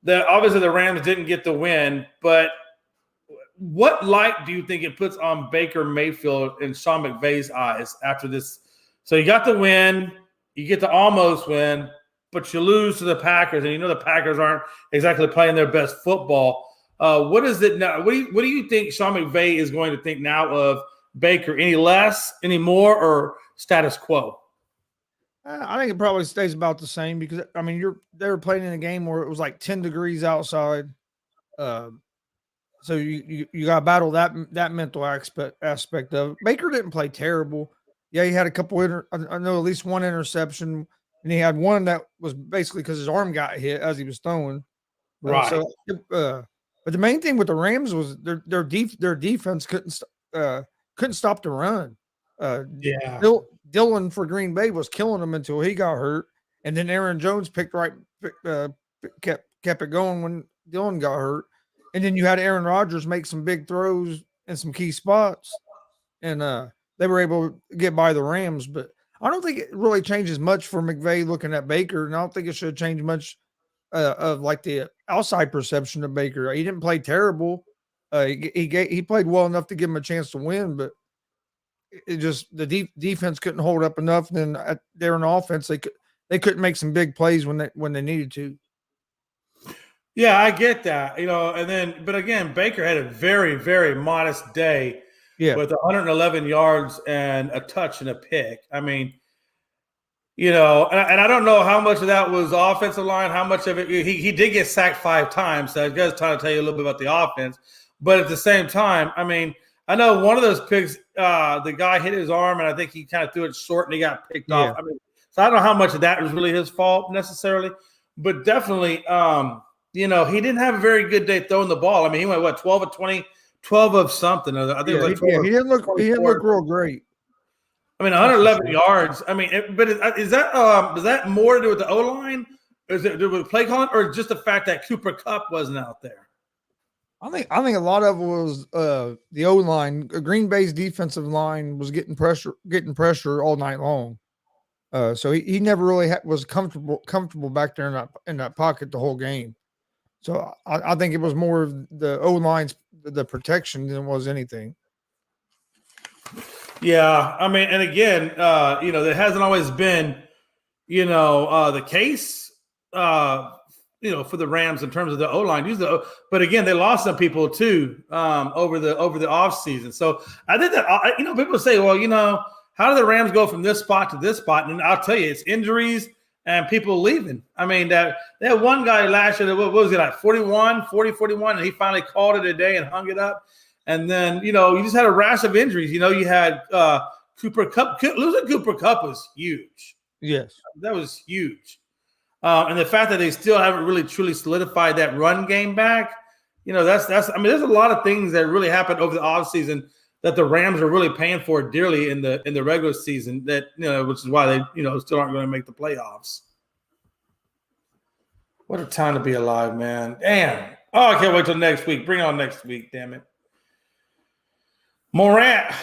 That obviously the Rams didn't get the win, but what light do you think it puts on Baker Mayfield and Sean McVay's eyes after this? So you got the win, you get to almost win, but you lose to the Packers, and you know the Packers aren't exactly playing their best football. What is it now? What do you think Sean McVay is going to think now of Baker? Any less, any more, or status quo? I think it probably stays about the same because I mean they were playing in a game where it was like 10 degrees outside, so you got to battle that mental aspect of it. Baker didn't play terrible. Yeah, he had a couple. I know at least one interception, and he had one that was basically because his arm got hit as he was throwing. Right. But the main thing with the Rams was their defense couldn't stop the run. Yeah. Dillon for Green Bay was killing them until he got hurt, and then Aaron Jones kept it going when Dillon got hurt, and then you had Aaron Rodgers make some big throws in some key spots, and they were able to get by the Rams. But I don't think it really changes much for McVay looking at Baker, and I don't think it should change much of like the outside perception of Baker. He didn't play terrible. He played well enough to give him a chance to win, but it just the defense couldn't hold up enough. And then there in offense, they couldn't make some big plays when they needed to. Yeah, I get that, but again, Baker had a very, very modest day with 111 yards and a touch and a pick. I mean, and I don't know how much of that was offensive line, how much of it he did get sacked 5 times. So I guess trying to tell you a little bit about the offense, but at the same time, I mean, I know one of those picks, the guy hit his arm, and I think he kind of threw it short, and he got picked off. I mean, so I don't know how much of that was really his fault necessarily, but definitely, he didn't have a very good day throwing the ball. I mean, he went 12 of 20, 12 of something. I think it was like he didn't look real great. I mean, 111 yards. I mean, is that more to do with the O-line? Is it with play calling, or just the fact that Cooper Kupp wasn't out there? I think a lot of it was the O-line. Green Bay's defensive line was getting pressure all night long. So he never really was comfortable back there in that pocket the whole game. So I think it was more of the O-line's the protection than it was anything. Yeah, I mean, and again, that hasn't always been, the case, for the Rams in terms of the O-line. But again, they lost some people too over the offseason. So I think that people say, well, how do the Rams go from this spot to this spot? And I'll tell you, it's injuries and people leaving. I mean, they had one guy last year that what was he like 41, and he finally called it a day and hung it up. And then, you just had a rash of injuries. You had Cooper Kupp. Losing Cooper Kupp was huge. Yes. That was huge. And the fact that they still haven't really truly solidified that run game back, that's I mean, there's a lot of things that really happened over the offseason that the Rams are really paying for dearly in the regular season that, which is why they, still aren't going to make the playoffs. What a time to be alive, man. Damn. Oh, I can't wait till next week. Bring on next week, damn it. Morant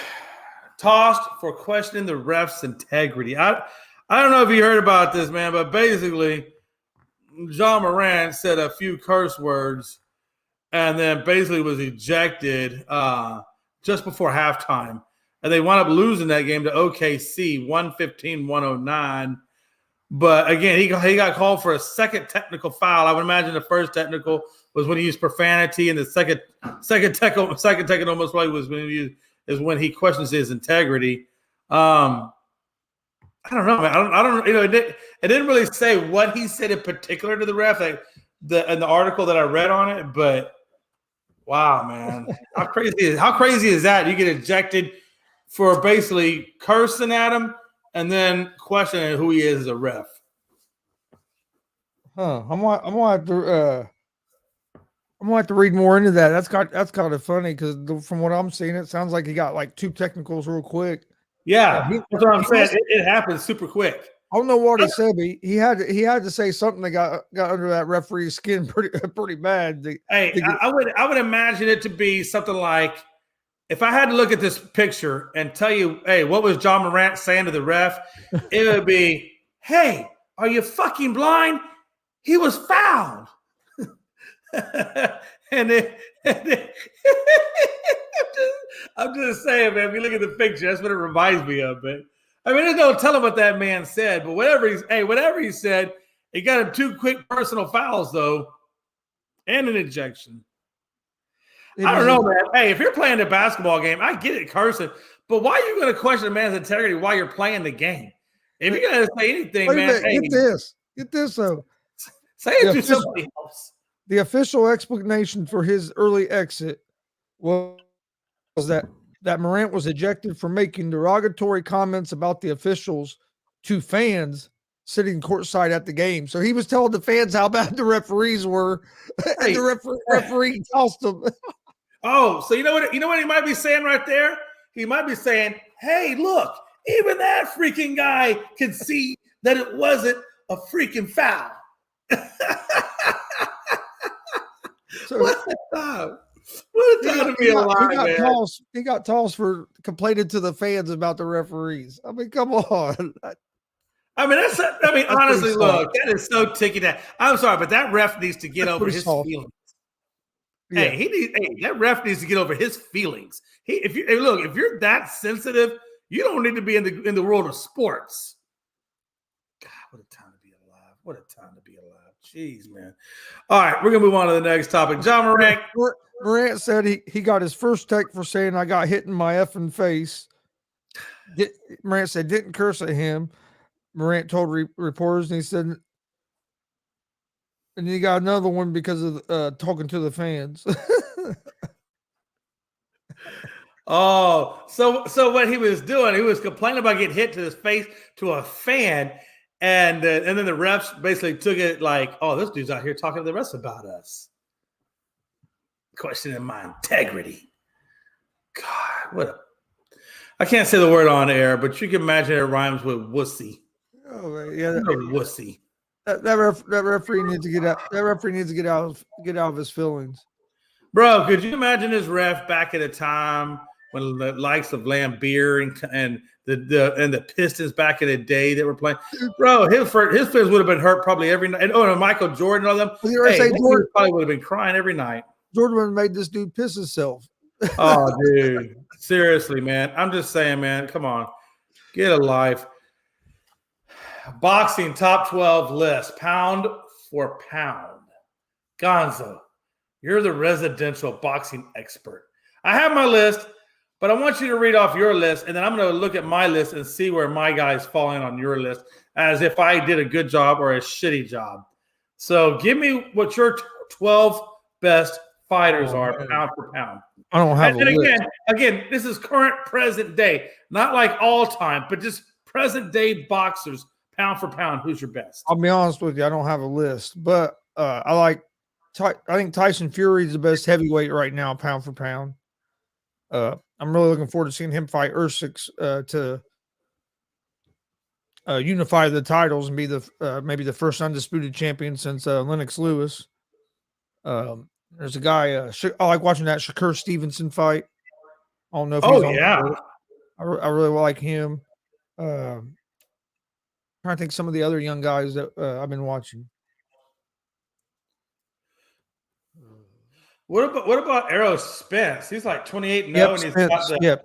tossed for questioning the refs' integrity. I don't know if you heard about this, man, but basically, John Morant said a few curse words and then basically was ejected just before halftime. And they wound up losing that game to OKC, 115-109. But again, he got called for a second technical foul. I would imagine the first technical was when he used profanity, and the second technical most likely was when he questions his integrity. I don't know, man. I don't. It didn't really say what he said in particular to the ref, in the article that I read on it. But Wow, man. How crazy is that? You get ejected for basically cursing at him and then questioning who he is as a ref. Huh. I'm gonna have to read more into that. That's kind of funny because from what I'm seeing, it sounds like he got like 2 technicals real quick. Yeah, He that's what I'm saying. must- It happens super quick. I don't know what he said, but he had to say something that got under that referee's skin pretty bad. Hey, I would imagine it to be something like, if I had to look at this picture and tell you, hey, what was John Morant saying to the ref? It would be, hey, are you fucking blind? He was fouled. and then I'm just saying, man, if you look at the picture, that's what it reminds me of, man. I mean, there's no telling what that man said, but whatever he said, he got him 2 quick personal fouls, though, and an ejection. I don't know, man. Hey, if you're playing a basketball game, I get it, cursing, but why are you going to question a man's integrity while you're playing the game? If you're going to say anything, man, hey, get this though. Say it to somebody else. The official explanation for his early exit was that Morant was ejected for making derogatory comments about the officials to fans sitting courtside at the game. So he was telling the fans how bad the referees were, and the referee tossed them. Oh, so you know what he might be saying right there? He might be saying, hey, look, even that freaking guy can see that it wasn't a freaking foul. So, what a time to be alive, he got tossed for complaining to the fans about the referees. I mean, come on. Honestly, look, that is so ticky that I'm sorry, but that ref needs to get over his feelings. Yeah. Hey, that ref needs to get over his feelings. If you're that sensitive, you don't need to be in the world of sports. God, what a time to be alive. What a time to be alive. Jeez, man. All right, we're going to move on to the next topic. John Morant said he got his first tech for saying I got hit in my effing face. Morant said didn't curse at him. Morant told reporters, and he said, and he got another one because of talking to the fans. Oh, so what he was doing, he was complaining about getting hit to his face to a fan, and then the refs basically took it like, oh, this dude's out here talking to the refs about us, questioning my integrity. God, I can't say the word on air, but you can imagine it rhymes with wussy. Oh yeah, wussy. That referee needs to get out. That referee needs to get out of his feelings. Bro, could you imagine this ref back at a time when the likes of Lambeer and the Pistons back in the day that were playing? Bro, his feelings would have been hurt probably every night. And Michael Jordan and all them. Jordan probably would have been crying every night. Jordan would have made this dude piss himself. Oh, dude. Seriously, man. I'm just saying, man. Come on. Get a life. Boxing top 12 list, pound for pound. Gonzo, you're the residential boxing expert. I have my list, but I want you to read off your list, and then I'm going to look at my list and see where my guys fall in on your list as if I did a good job or a shitty job. So give me what your 12 best fighters are, pound for pound. I don't have a list. Again, this is current present day, not like all time, but just present day boxers, pound for pound. Who's your best? I'll be honest with you, I don't have a list, but I think Tyson Fury is the best heavyweight right now, pound for pound. I'm really looking forward to seeing him fight Usyk to unify the titles and be the maybe the first undisputed champion since Lennox Lewis. There's a guy I like watching that Shakur Stevenson fight. I don't know if he's on. I really like him. Trying to think some of the other young guys that I've been watching. What about Errol Spence? He's like 28-0, and he's got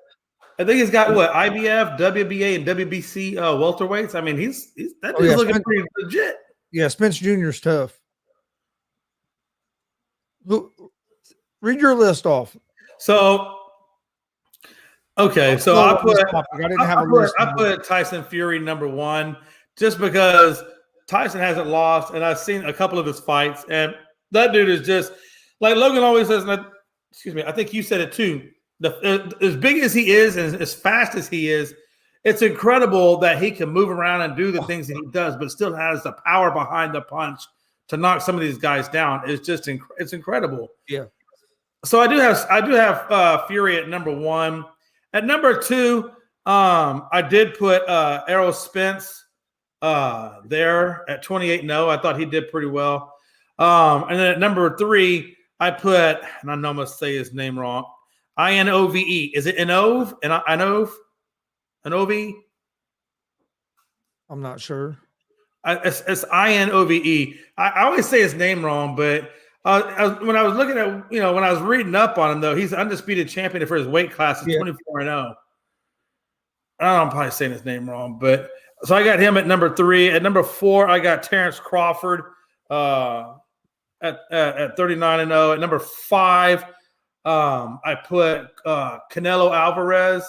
I think he's got what, IBF, WBA, and WBC welterweights. I mean, he's looking pretty legit. Yeah, Spence Jr.'s tough. Read your list off. So, okay, so I put Tyson Fury number 1 just because Tyson hasn't lost, and I've seen a couple of his fights, and that dude is just like Logan always says. excuse me, I think you said it too. As big as he is and as fast as he is, it's incredible that he can move around and do the things that he does, but still has the power behind the punch to knock some of these guys down. It's just it's incredible. Yeah. So I do have Fury at number 1. At number 2, I did put Errol Spence there at 28-0. I thought he did pretty well. And then at number 3, I put, and I know I'm going to say his name wrong, Inove. Is it Inove? Inove? I'm not sure. It's Inove. I always say his name wrong, but when I was looking at, when I was reading up on him, though, he's undisputed champion for his weight class. He's 24-0. I don't know, I'm probably saying his name wrong, but so I got him at number 3. At number 4, I got Terrence Crawford at 39-0. At number 5, I put Canelo Alvarez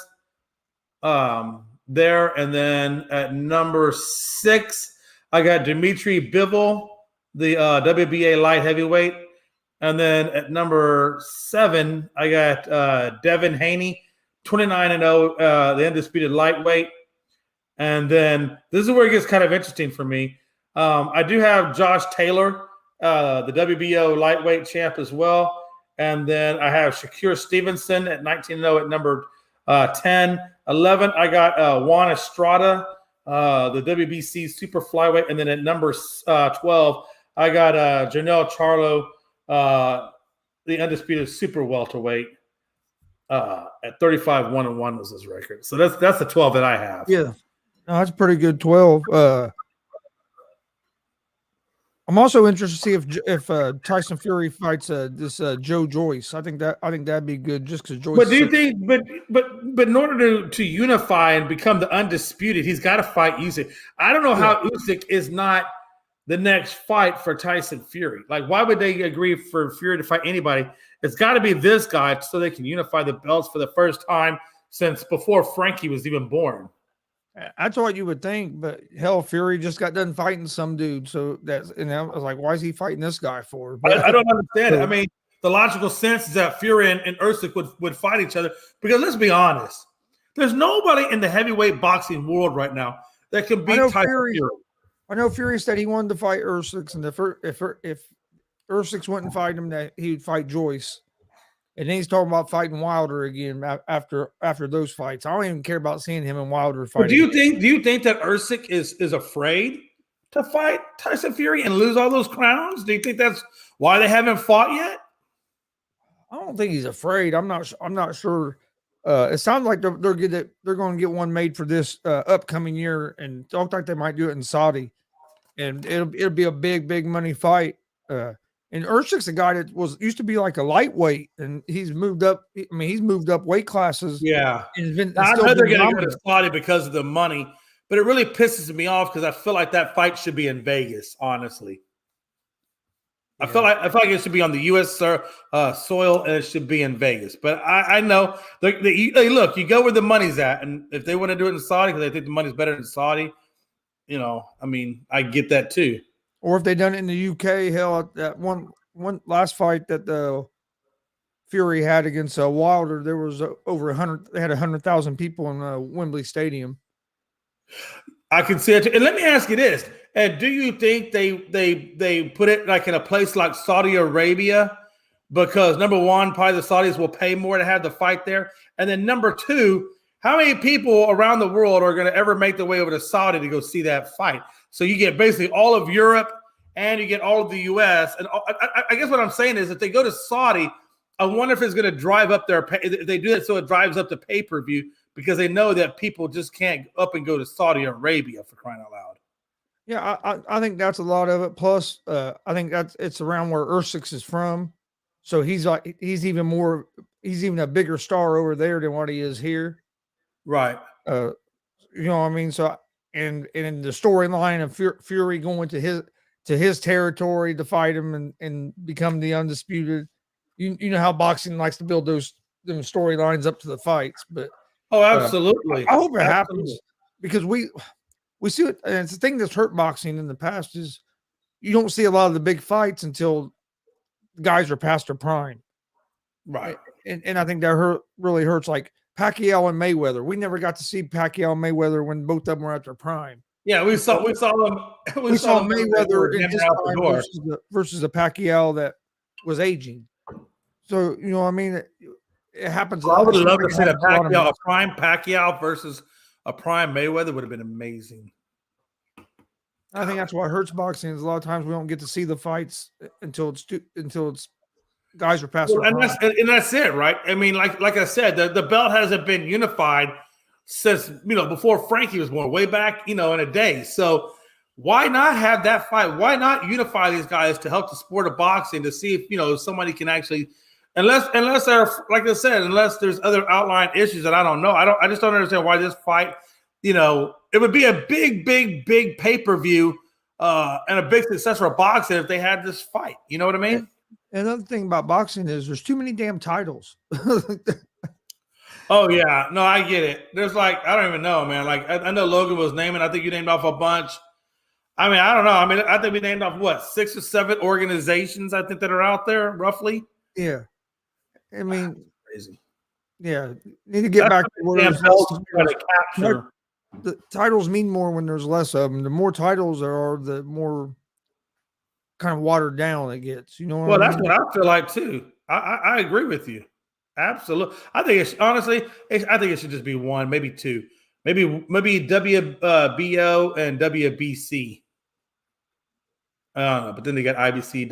there, and then at number 6, I got Dimitri Bivol, the WBA light heavyweight, and then at number 7, I got Devin Haney, 29-0, the undisputed lightweight, and then this is where it gets kind of interesting for me. I do have Josh Taylor, the WBO lightweight champ as well. And then I have Shakur Stevenson at 19-0 at number 10. 11, I got Juan Estrada, the WBC super flyweight. And then at number 12, I got Janelle Charlo, the undisputed super welterweight, at 35-1-1 was his record. So that's the 12 that I have. Yeah. No, that's a pretty good 12. I'm also interested to see if Tyson Fury fights this Joe Joyce. I think that'd be good just because Joyce. But do you think? But in order to unify and become the undisputed, he's got to fight Usyk. I don't know how Usyk is not the next fight for Tyson Fury. Like, why would they agree for Fury to fight anybody? It's got to be this guy so they can unify the belts for the first time since before Frankie was even born. That's what you would think, but hell, Fury just got done fighting some dude. So I was like, why is he fighting this guy for? But I don't understand it. I mean, the logical sense is that Fury and Usyk would fight each other because let's be honest, there's nobody in the heavyweight boxing world right now that can beat Tyson Fury. I know Fury said he wanted to fight Usyk, and if Usyk wouldn't fight him, that he would fight Joyce. And then he's talking about fighting Wilder again after those fights. I don't even care about seeing him and Wilder fight. Do you think that Usyk is afraid to fight Tyson Fury and lose all those crowns? Do you think that's why they haven't fought yet? I don't think he's afraid. I'm not sure. It sounds like they're going to get one made for this upcoming year, and it looks like they might do it in Saudi, and it'll be a big money fight. And Usyk's a guy that used to be like a lightweight, and he's moved up. I mean, he's moved up weight classes. Yeah, I know they're going to go to Saudi because of the money, but it really pisses me off because I feel like that fight should be in Vegas. Honestly, I feel like it should be on the U.S. soil, and it should be in Vegas. But I know look, you go where the money's at, and if they want to do it in Saudi because they think the money's better in Saudi, I mean, I get that too. Or if they done it in the UK, hell, that one last fight that the Fury had against Wilder, there was over 100. They had 100,000 people in Wembley Stadium. I can see it. And let me ask you this: and do you think they put it like in a place like Saudi Arabia because number one, probably the Saudis will pay more to have the fight there, and then number two, how many people around the world are going to ever make their way over to Saudi to go see that fight? So you get basically all of Europe and you get all of the U.S. And I guess what I'm saying is if they go to Saudi, I wonder if it's going to drive up if they do it so it drives up the pay-per-view because they know that people just can't up and go to Saudi Arabia for crying out loud. Yeah, I think that's a lot of it. Plus, I think it's around where Usyk is from. So he's even a bigger star over there than what he is here. Right. You know what I mean? So and in the storyline of Fury going to his territory to fight him and become the undisputed, you know how boxing likes to build those storylines up to the fights. But absolutely, I hope it happens because we see it. And it's the thing that's hurt boxing in the past is you don't see a lot of the big fights until guys are past their prime. Right. And I think that really hurts. Like Pacquiao and Mayweather, we never got to see Pacquiao and Mayweather when both of them were at their prime. Yeah, we saw them. We saw them Mayweather in his out the time door. versus the Pacquiao that was aging. So I mean, it happens. I would love to it see a happens a lot of Pacquiao, a prime Pacquiao versus a prime Mayweather would have been amazing. I think that's what hurts boxing is a lot of times we don't get to see the fights until it's guys are past their prime. And that's it, right? I mean, like I said, the belt hasn't been unified since before Frankie was born, way back in a day. So why not have that fight? Why not unify these guys to help the sport of boxing to see if somebody can actually, unless they're, like I said, unless there's other outlying issues that I don't know. I just don't understand why this fight. It would be a big pay-per-view and a big success for boxing if they had this fight. You know what I mean? Another thing about boxing is there's too many damn titles. Oh yeah, no, I get it. There's I don't even know, man. Like I know Logan was naming. I think you named off a bunch. I mean, I don't know. I mean, I think we named off what 6 or 7 organizations. I think that are out there roughly. Yeah, I mean, crazy. Yeah, need to get back to where capture. The titles mean more when there's less of them. The more titles there are, the more kind of watered down it gets. You know what I mean? That's what I feel like too. I agree with you. Absolutely. I think I think it should just be 1, maybe 2, maybe WBO and WBC. I don't know, but then they got IBC.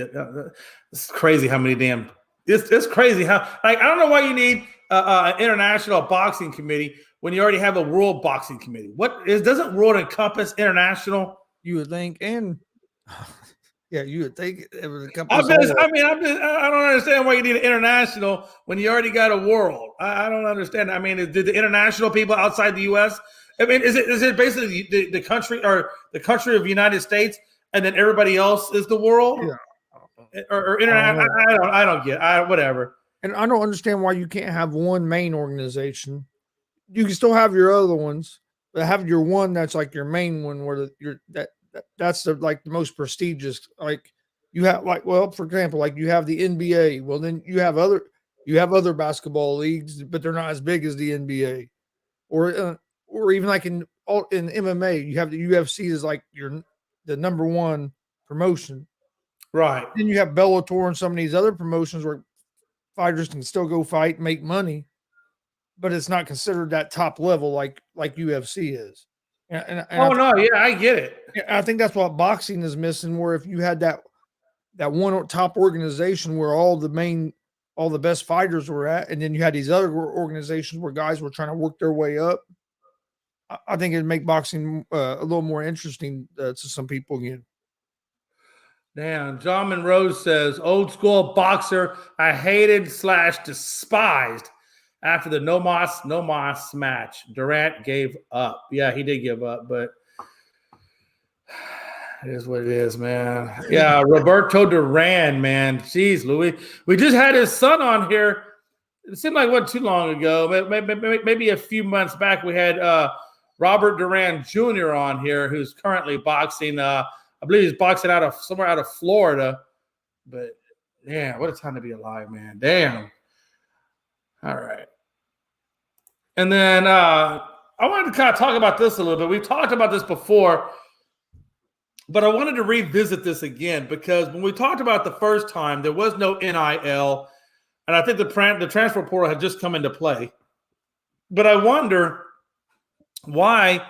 It's crazy how many damn. It's crazy how I don't know why you need an international boxing committee when you already have a world boxing committee. Doesn't world encompass international? You would think, and yeah, you would think it would encompass. I don't understand why you need an international when you already got a world. I don't understand. I mean, did the international people outside the U.S. I mean, is it basically the country or the country of the United States, and then everybody else is the world? Yeah. Or international? I don't get. Whatever. And I don't understand why you can't have one main organization. You can still have your other ones, but have your one that's like your main one where that's the the most prestigious. Like you have for example, like you have the NBA. Well, then you have other basketball leagues, but they're not as big as the NBA. Or even like in MMA, you have the UFC is like the number one promotion. Right. Then you have Bellator and some of these other promotions where fighters can still go fight and make money, but it's not considered that top level like UFC is. I get it. I think that's what boxing is missing. Where if you had that one top organization where all the best fighters were at, and then you had these other organizations where guys were trying to work their way up, I think it'd make boxing a little more interesting to some people again. Damn, John Monroe says, old school boxer I hated / despised after the no mas match. Durant gave up. Yeah, he did give up, but it is what it is, man. Yeah, Roberto Duran, man. Jeez, Louis. We just had his son on here. It seemed like too long ago. Maybe a few months back, we had Robert Duran Jr. on here, who's currently boxing. I believe he's boxing somewhere out of Florida. But, damn, what a time to be alive, man. Damn. All right. And then I wanted to kind of talk about this a little bit. We've talked about this before, but I wanted to revisit this again because when we talked about it the first time, there was no NIL, and I think the transfer portal had just come into play. But I wonder why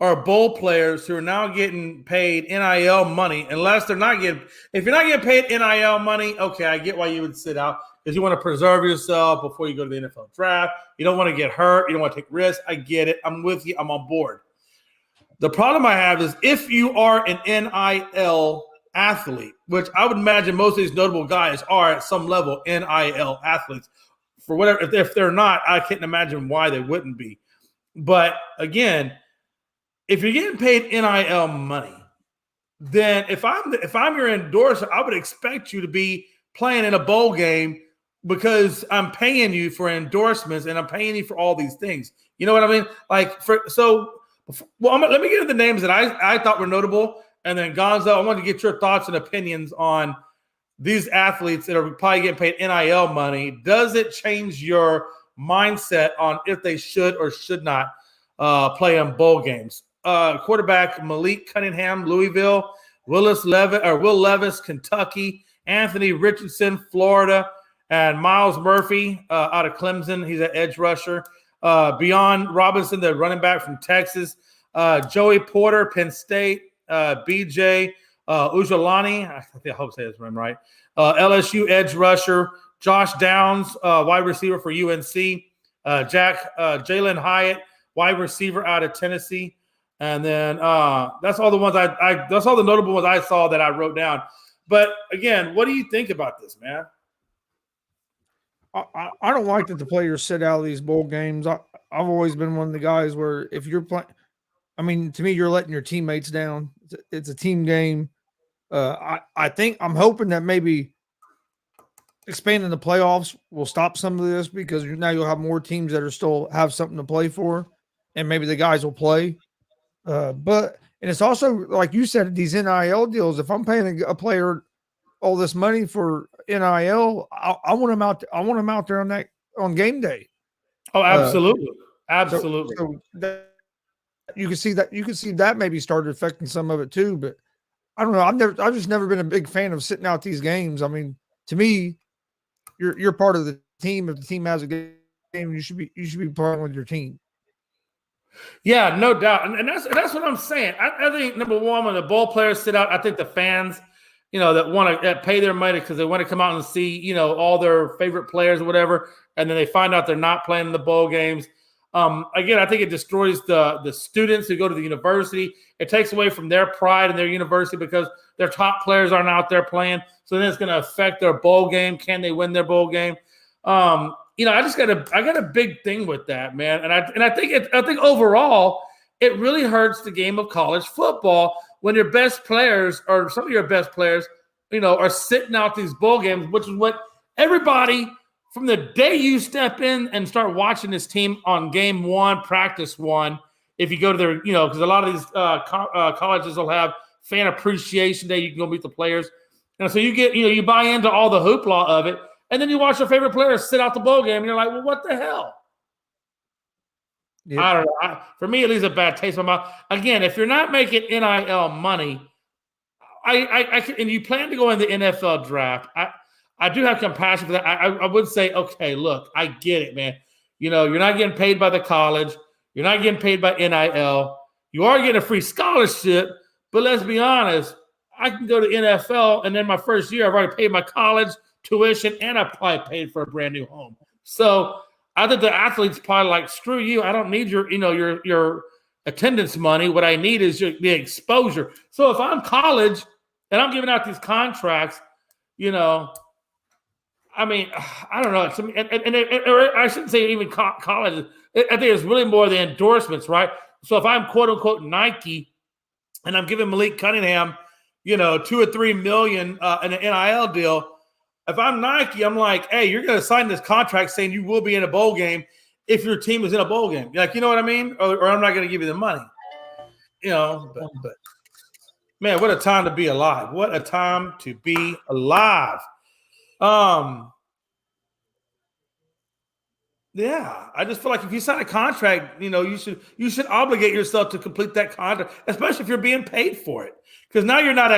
are bowl players who are now getting paid NIL money, if you're not getting paid NIL money, okay, I get why you would sit out because you want to preserve yourself before you go to the NFL draft. You don't want to get hurt. You don't want to take risks. I get it. I'm with you. I'm on board. The problem I have is if you are an NIL athlete, which I would imagine most of these notable guys are at some level NIL athletes, for whatever, if they're not, I can't imagine why they wouldn't be. But again, if you're getting paid NIL money, then if I'm your endorser, I would expect you to be playing in a bowl game because I'm paying you for endorsements and I'm paying you for all these things. You know what I mean? Let me get into the names that I thought were notable, and then Gonzo, I want to get your thoughts and opinions on these athletes that are probably getting paid NIL money, does it change your mindset on if they should or should not play in bowl games? Quarterback Malik Cunningham, Louisville, Will Levis, Kentucky, Anthony Richardson, Florida, and Miles Murphy out of Clemson. He's an edge rusher. Beyond Robinson, the running back from Texas. Joey Porter, Penn State. BJ Ujulani, I hope I say his name right. LSU edge rusher. Josh Downs, wide receiver for UNC. Jalen Hyatt, wide receiver out of Tennessee. And then that's all the ones that's all the notable ones I saw that I wrote down. But again, what do you think about this, man? I don't like that the players sit out of these bowl games. I've always been one of the guys where if you're playing, I mean, to me, you're letting your teammates down. It's a team game. I think I'm hoping that maybe expanding the playoffs will stop some of this because now you'll have more teams that are still have something to play for, and maybe the guys will play. And it's also like you said, these NIL deals. If I'm paying a player all this money for NIL, I want them out. I want them out there on game day. Oh, absolutely, absolutely. So you can see that maybe started affecting some of it too. But I don't know. I've just never been a big fan of sitting out these games. I mean, to me, you're part of the team. If the team has a game, you should be playing with your team. Yeah, no doubt, and that's what I'm saying. I think number one, when the ball players sit out, I think the fans, that want to pay their money because they want to come out and see, all their favorite players or whatever, and then they find out they're not playing in the bowl games. Again, I think it destroys the students who go to the university. It takes away from their pride in their university because their top players aren't out there playing. So then it's going to affect their bowl game. Can they win their bowl game? I got a big thing with that, man. And I think overall it really hurts the game of college football when your best players or some of your best players, are sitting out these bowl games, which is what everybody from the day you step in and start watching this team on game one, practice one, if you go to their, because a lot of these colleges will have fan appreciation day. You can go meet the players. And so you get, you buy into all the hoopla of it. And then you watch your favorite players sit out the bowl game, and you're like, well, what the hell? Yep. I don't know. For me, it leaves a bad taste in my mouth. Again, if you're not making NIL money, and you plan to go in the NFL draft, I do have compassion for that. I would say, okay, look, I get it, man. You're not getting paid by the college. You're not getting paid by NIL. You are getting a free scholarship, but let's be honest. I can go to NFL, and then my first year, I've already paid my college tuition, and I probably paid for a brand new home. So I think the athletes probably like, screw you. I don't need your attendance money. What I need is the exposure. So if I'm college and I'm giving out these contracts, I mean, I don't know. Or I shouldn't say even college. I think it's really more the endorsements, right? So if I'm quote unquote Nike and I'm giving Malik Cunningham, $2 or $3 million in an NIL deal. If I'm Nike, I'm like, hey, you're going to sign this contract saying you will be in a bowl game if your team is in a bowl game. Like, you know what I mean? Or I'm not going to give you the money. But man, what a time to be alive. What a time to be alive. Yeah, I just feel like if you sign a contract, you should obligate yourself to complete that contract, especially if you're being paid for it. Because now you're not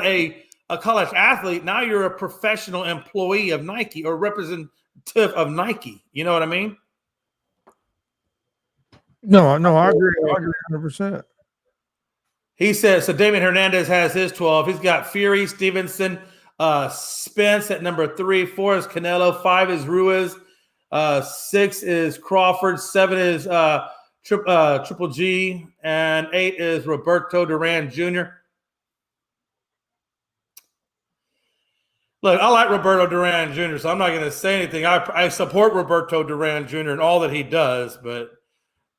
a college athlete. Now you're a professional employee of Nike or representative of Nike. You know what I mean? No, I agree. I agree 100%. He says, so Damian Hernandez has his 12. He's got Fury, Stevenson, Spence at number 3. 4 is Canelo. 5 is Ruiz. 6 is Crawford. 7 is Triple G. And 8 is Roberto Duran Jr. Look, I like Roberto Duran Jr., so I'm not going to say anything. I support Roberto Duran Jr. and all that he does, but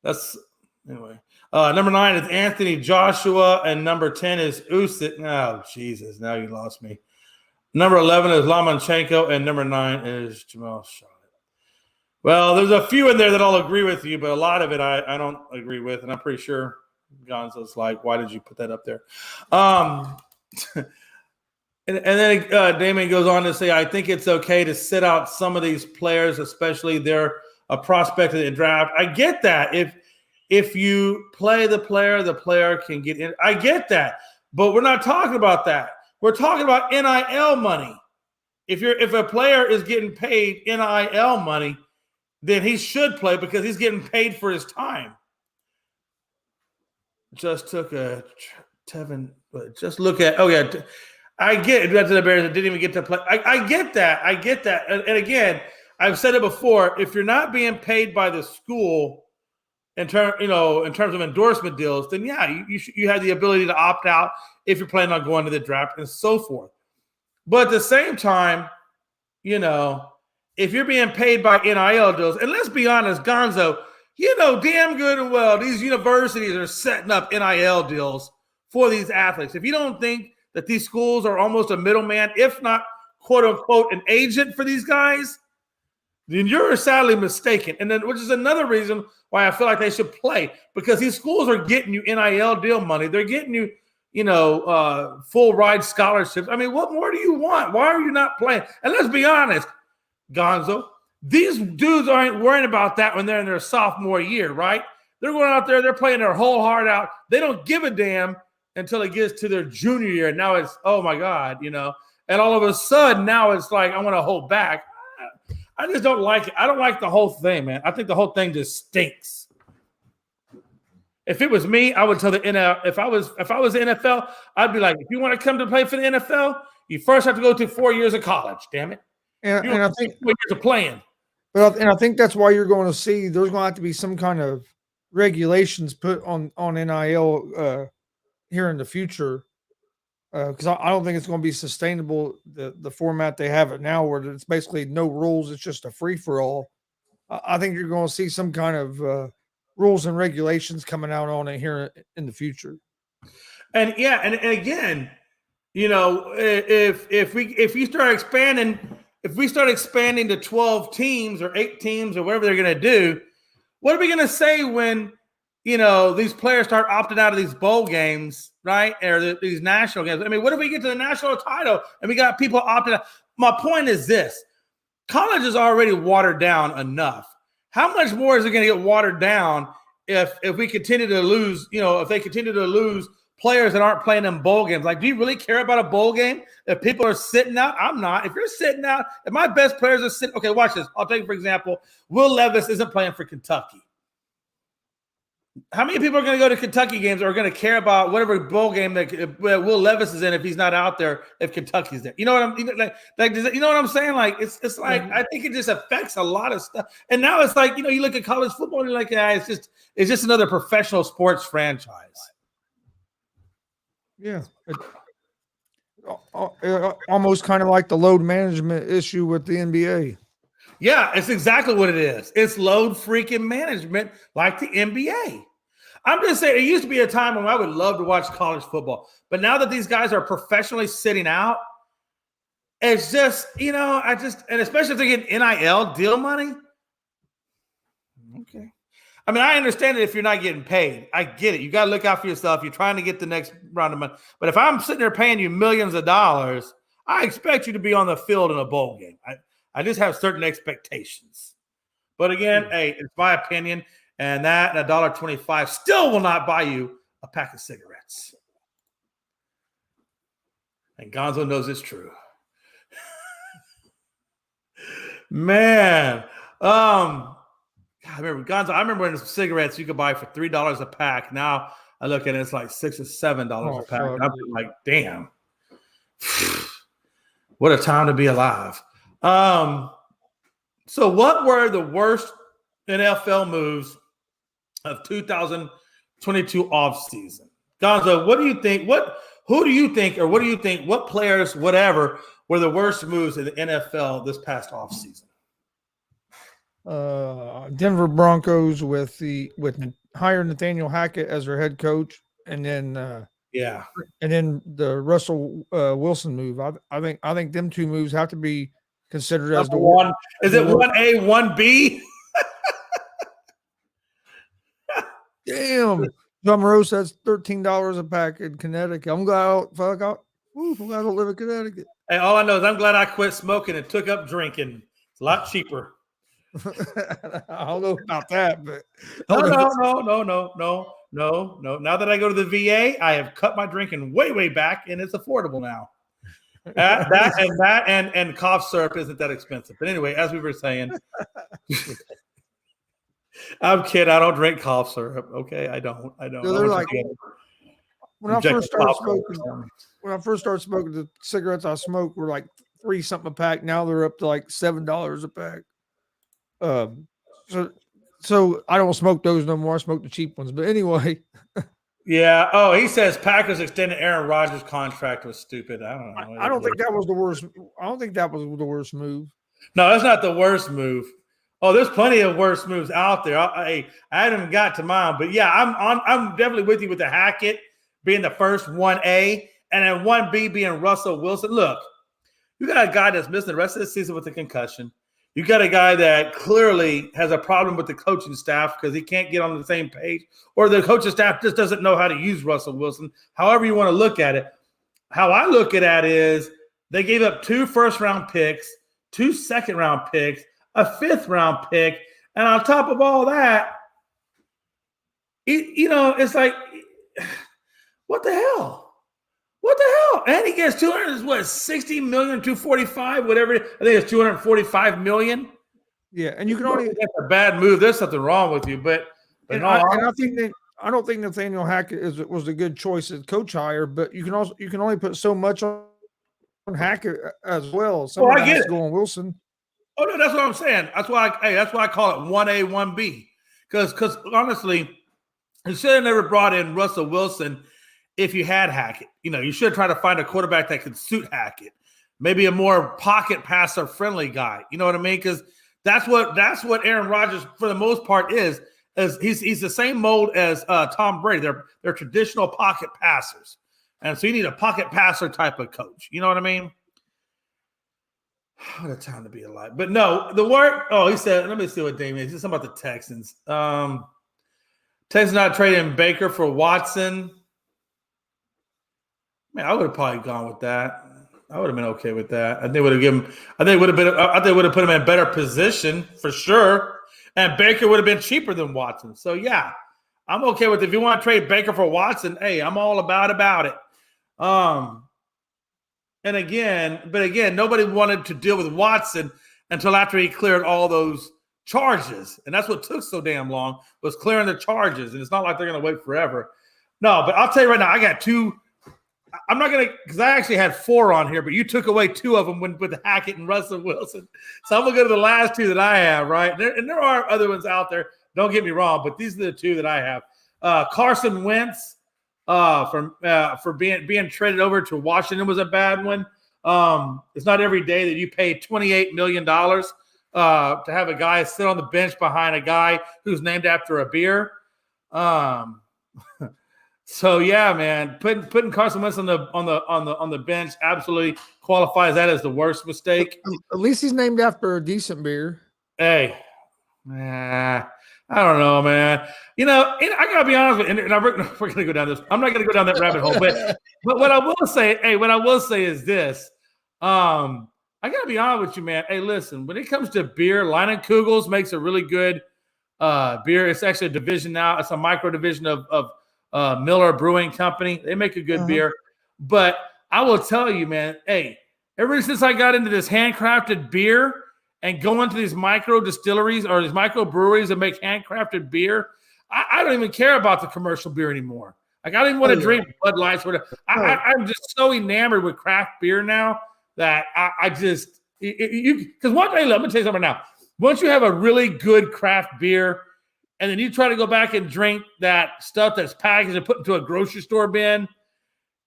that's anyway. Number 9 is Anthony Joshua, and number 10 is Usyk. Oh, Jesus, now you lost me. Number 11 is Lomachenko, and number 9 is Jamal Charlotte. Well, there's a few in there that I'll agree with you, but a lot of it I don't agree with, and I'm pretty sure Gonzo's like, why did you put that up there? And then Damon goes on to say, I think it's okay to sit out some of these players, especially they're a prospect of the draft. I get that. If you play the player can get in. I get that. But we're not talking about that. We're talking about NIL money. If a player is getting paid NIL money, then he should play because he's getting paid for his time. Just took a Tevin, but just look at I get it. That's the Bears that didn't even get to play. I get that. I get that. And again, I've said it before. If you're not being paid by the school in terms of endorsement deals, then yeah, you have the ability to opt out if you're planning on going to the draft and so forth. But at the same time, if you're being paid by NIL deals, and let's be honest, Gonzo, damn good and well, these universities are setting up NIL deals for these athletes. If you don't think that these schools are almost a middleman, if not, quote unquote, an agent for these guys, then you're sadly mistaken. And then, which is another reason why I feel like they should play, because these schools are getting you NIL deal money. They're getting you, full ride scholarships. I mean, what more do you want? Why are you not playing? And let's be honest, Gonzo, these dudes aren't worrying about that when they're in their sophomore year, right? They're going out there, they're playing their whole heart out. They don't give a damn until it gets to their junior year. Now it's, oh my God, and all of a sudden now it's like, I want to hold back. I just don't like it. I don't like the whole thing, man. I think the whole thing just stinks. If it was me, I would tell the NFL, if I was the NFL, I'd be like, if you want to come to play for the NFL, you first have to go through 4 years of college, damn it. And I think 4 years of playing. And I think that's why you're going to see there's going to have to be some kind of regulations put on NIL here in the future, because I don't think it's going to be sustainable, the format they have it now, where it's basically no rules, it's just a free for all. I think you're going to see some kind of rules and regulations coming out on it here in the future. And yeah, and again, if we start expanding. If we start expanding to 12 teams or 8 teams or whatever they're going to do, what are we going to say when, these players start opting out of these bowl games, right? Or these national games? I mean, what if we get to the national title and we got people opting out? My point is this. College is already watered down enough. How much more is it going to get watered down if we continue to lose, if they continue to lose players that aren't playing in bowl games? Like, do you really care about a bowl game if people are sitting out? I'm not. If you're sitting out, if my best players are sitting, okay, watch this. I'll take, for example, Will Levis isn't playing for Kentucky. How many people are going to go to Kentucky games or are going to care about whatever bowl game that Will Levis is in if he's not out there, if Kentucky's there? You know what I'm like? You know what I'm saying? Like, it's like, I think it just affects a lot of stuff. And now it's like, you look at college football and you're like, yeah, it's just another professional sports franchise. Yeah. Almost kind of like the load management issue with the NBA. Yeah, it's exactly what it is. It's load freaking management like the NBA. I'm just saying, it used to be a time when I would love to watch college football. But now that these guys are professionally sitting out, it's just, and especially if they get NIL deal money. Okay. I mean, I understand it if you're not getting paid. I get it. You got to look out for yourself. You're trying to get the next round of money. But if I'm sitting there paying you millions of dollars, I expect you to be on the field in a bowl game. I just have certain expectations. But again, hey, it's my opinion. And that and $1.25 still will not buy you a pack of cigarettes. And Gonzo knows it's true. Man. I remember when cigarettes you could buy for $3 a pack. Now I look at it, it's like $6 or $7 a pack. I'm like, damn. What a time to be alive. So what were the worst NFL moves of 2022 offseason? Gonzo, what do you think? What players, whatever, were the worst moves in the NFL this past offseason? Denver Broncos with hire Nathaniel Hackett as their head coach, and then and then the Russell Wilson move. I think them two moves have to be considered as the one. Is it 1A, 1B? Damn, John Moreau says $13 a pack in Connecticut. I'm going out. Fuck out. Ooh, I don't live in Connecticut. Hey, all I know is I'm glad I quit smoking and took up drinking. It's a lot cheaper. I don't know about that, but No. Now that I go to the VA, I have cut my drinking way back, and it's affordable now. And cough syrup isn't that expensive. But anyway, as we were saying, I'm kidding. I don't drink cough syrup. Okay, I don't. So they're like, when I first started smoking, the cigarettes I smoked were like $3 something a pack. Now they're up to like $7 a pack. So I don't smoke those no more. I smoke the cheap ones. But anyway. Yeah. Oh, he says Packers extended Aaron Rodgers' contract was stupid. I don't know. I don't think that was the worst. I don't think that was the worst move. No, that's not the worst move. Oh, there's plenty of worse moves out there. I haven't even got to mine, but yeah, I'm definitely with you with the Hackett being the first 1A and then 1B being Russell Wilson. Look, you got a guy that's missing the rest of the season with a concussion. You got a guy that clearly has a problem with the coaching staff because he can't get on the same page, or the coaching staff just doesn't know how to use Russell Wilson. However you want to look at it. How I look at it is they gave up 2 first-round picks, 2 second-round picks, a 5th-round pick, and on top of all that, it's like, what the hell? What the hell? And he gets 60 million, 245, whatever. I think it's 245 million. Yeah, and you can only. That's a bad move. There's something wrong with you, but I don't think Nathaniel Hackett was a good choice as coach hire, but you can only put so much on Hackett as well. Some I get it. Go on Wilson. Oh no, that's what I'm saying. That's why I call it 1A, 1B. Because honestly, you should have never brought in Russell Wilson if you had Hackett. You should try to find a quarterback that could suit Hackett. Maybe a more pocket passer friendly guy. You know what I mean? Because that's what Aaron Rodgers for the most part is he's the same mold as Tom Brady. They're traditional pocket passers. And so you need a pocket passer type of coach. You know what I mean? What a time to be alive. But no, the word, he said, let me see what Damien is. Just something about the Texans. Texans not trading Baker for Watson. Man, I would have probably gone with that. I would have been okay with that. I think would have put him in a better position for sure. And Baker would have been cheaper than Watson. So yeah, I'm okay with it. If you want to trade Baker for Watson, hey, I'm all about it. And again, nobody wanted to deal with Watson until after he cleared all those charges. And that's what took so damn long, was clearing the charges. And it's not like they're going to wait forever. No, but I'll tell you right now, I got 2. I'm not going to, because I actually had 4 on here, but you took away 2 of them with Hackett and Russell Wilson. So I'm going to go to the last 2 that I have, right? There are other ones out there. Don't get me wrong, but these are the 2 that I have. Carson Wentz for being traded over to Washington was a bad one. It's not every day that you pay $28 million to have a guy sit on the bench behind a guy who's named after a beer. So yeah, man, putting Carson Wentz on the bench absolutely qualifies that as the worst mistake. At least he's named after a decent beer. Hey, I don't know, man. I gotta be honest with you, and we're gonna go down this. I'm not gonna go down that rabbit hole, but what I will say is this. I gotta be honest with you, man. Hey, listen, when it comes to beer, Leinenkugels makes a really good beer. It's actually a division now. It's a micro division of Miller Brewing Company. They make a good beer. But I will tell you, man, hey, ever since I got into this handcrafted beer and going to these micro distilleries or these micro breweries that make handcrafted beer, I don't even care about the commercial beer anymore. Like, I don't even want to drink Bud Lights. I'm just so enamored with craft beer now that I just – because one day, let me tell you something now. Once you have a really good craft beer – and then you try to go back and drink that stuff that's packaged and put into a grocery store bin,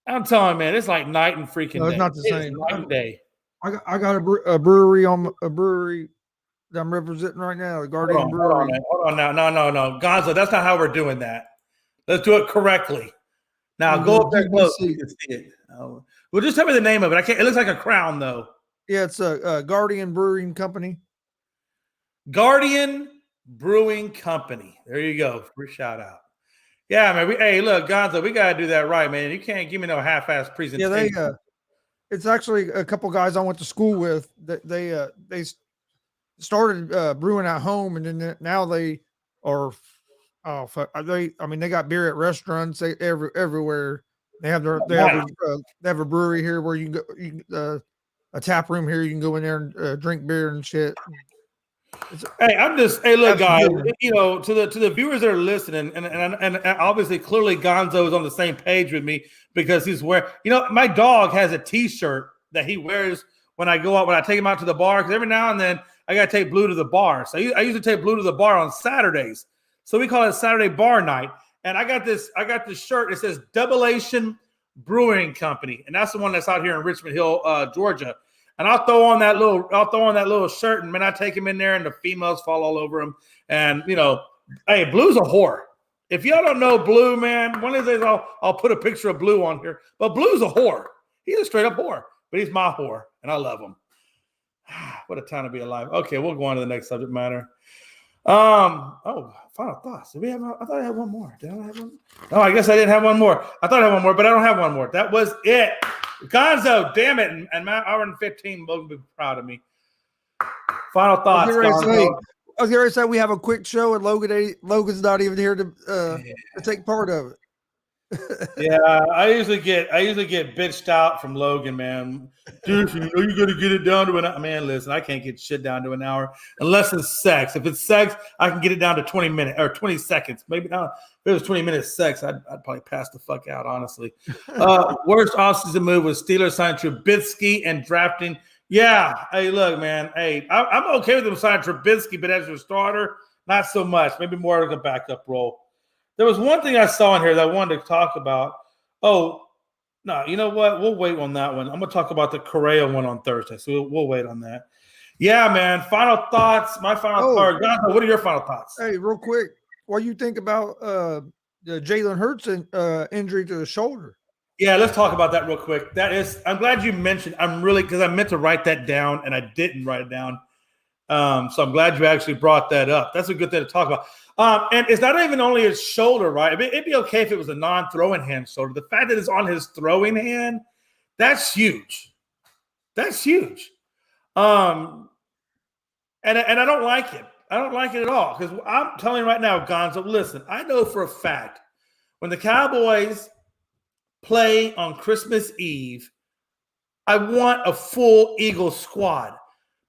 I'm telling you, man, it's like night and freaking day. It's not the same. Night and day. I got a brewery that I'm representing right now, the Guardian Brewery. Hold on now. No. Gonzo, that's not how we're doing that. Let's do it correctly. Now, go up there close so you can see it. Well, just tell me the name of it. It looks like a crown, though. Yeah, it's a Guardian Brewing Company. Guardian Brewing Company. There you go. Free shout out. Yeah, man. Hey, look, Gonzo, we gotta do that right, man. You can't give me no half-ass presentation. Yeah, It's actually a couple guys I went to school with that they started brewing at home, and then now they are I mean they got beer at restaurants everywhere. They have Nice. they have a brewery here where you can go a tap room here you can go in there and drink beer and shit. Hey, look, guys, Absolutely. to the viewers that are listening, and obviously, clearly, Gonzo is on the same page with me because he's wearing. My dog has a T-shirt that he wears when I go out when I take him out to the bar. Because every now and then I gotta take Blue to the bar. So I usually take Blue to the bar on Saturdays. So we call it Saturday Bar Night. And I got this shirt. It says Double-Ation Brewing Company, and that's the one that's out here in Richmond Hill, Georgia. And I'll throw on that little shirt, and man, I take him in there, and the females fall all over him. And hey, Blue's a whore. If y'all don't know Blue, man, one of these days I'll put a picture of Blue on here. But Blue's a whore. He's a straight up whore, but he's my whore, and I love him. What a time to be alive. Okay, we'll go on to the next subject matter. Final thoughts. Did we have? I thought I had one more. Did I have one? No, I guess I didn't have one more. I thought I had one more, but I don't have one more. That was it. Gonzo, damn it. And my hour and 15 will be proud of me. Final thoughts, Gonzo. I was going to say we have a quick show and Logan's not even here to take part of it. Yeah, I usually get bitched out from Logan, man. Dude, you got to get it down to an hour. Man, listen, I can't get shit down to an hour unless it's sex. If it's sex, I can get it down to 20 minutes or 20 seconds. Maybe not. If it was 20 minutes sex, I'd probably pass the fuck out, honestly. Worst offseason move was Steelers signing Trubisky and drafting. Yeah, hey, look, man. Hey, I'm okay with them signing Trubisky, but as your starter, not so much. Maybe more of a backup role. There was one thing I saw in here that I wanted to talk about. Oh, no, you know what? We'll wait on that one. I'm going to talk about the Correa one on Thursday, so we'll wait on that. Yeah, man. Final thoughts. My final thoughts. What are your final thoughts? Hey, real quick, what do you think about the Jalen Hurts injury to the shoulder? Yeah, let's talk about that real quick. I'm glad you mentioned. Because I meant to write that down and I didn't write it down. So I'm glad you actually brought that up. That's a good thing to talk about. And it's not even only his shoulder, right? It'd be okay if it was a non-throwing hand shoulder. The fact that it's on his throwing hand, that's huge. That's huge. And I don't like it. I don't like it at all. Because I'm telling you right now, Gonzo, listen, I know for a fact when the Cowboys play on Christmas Eve, I want a full Eagles squad.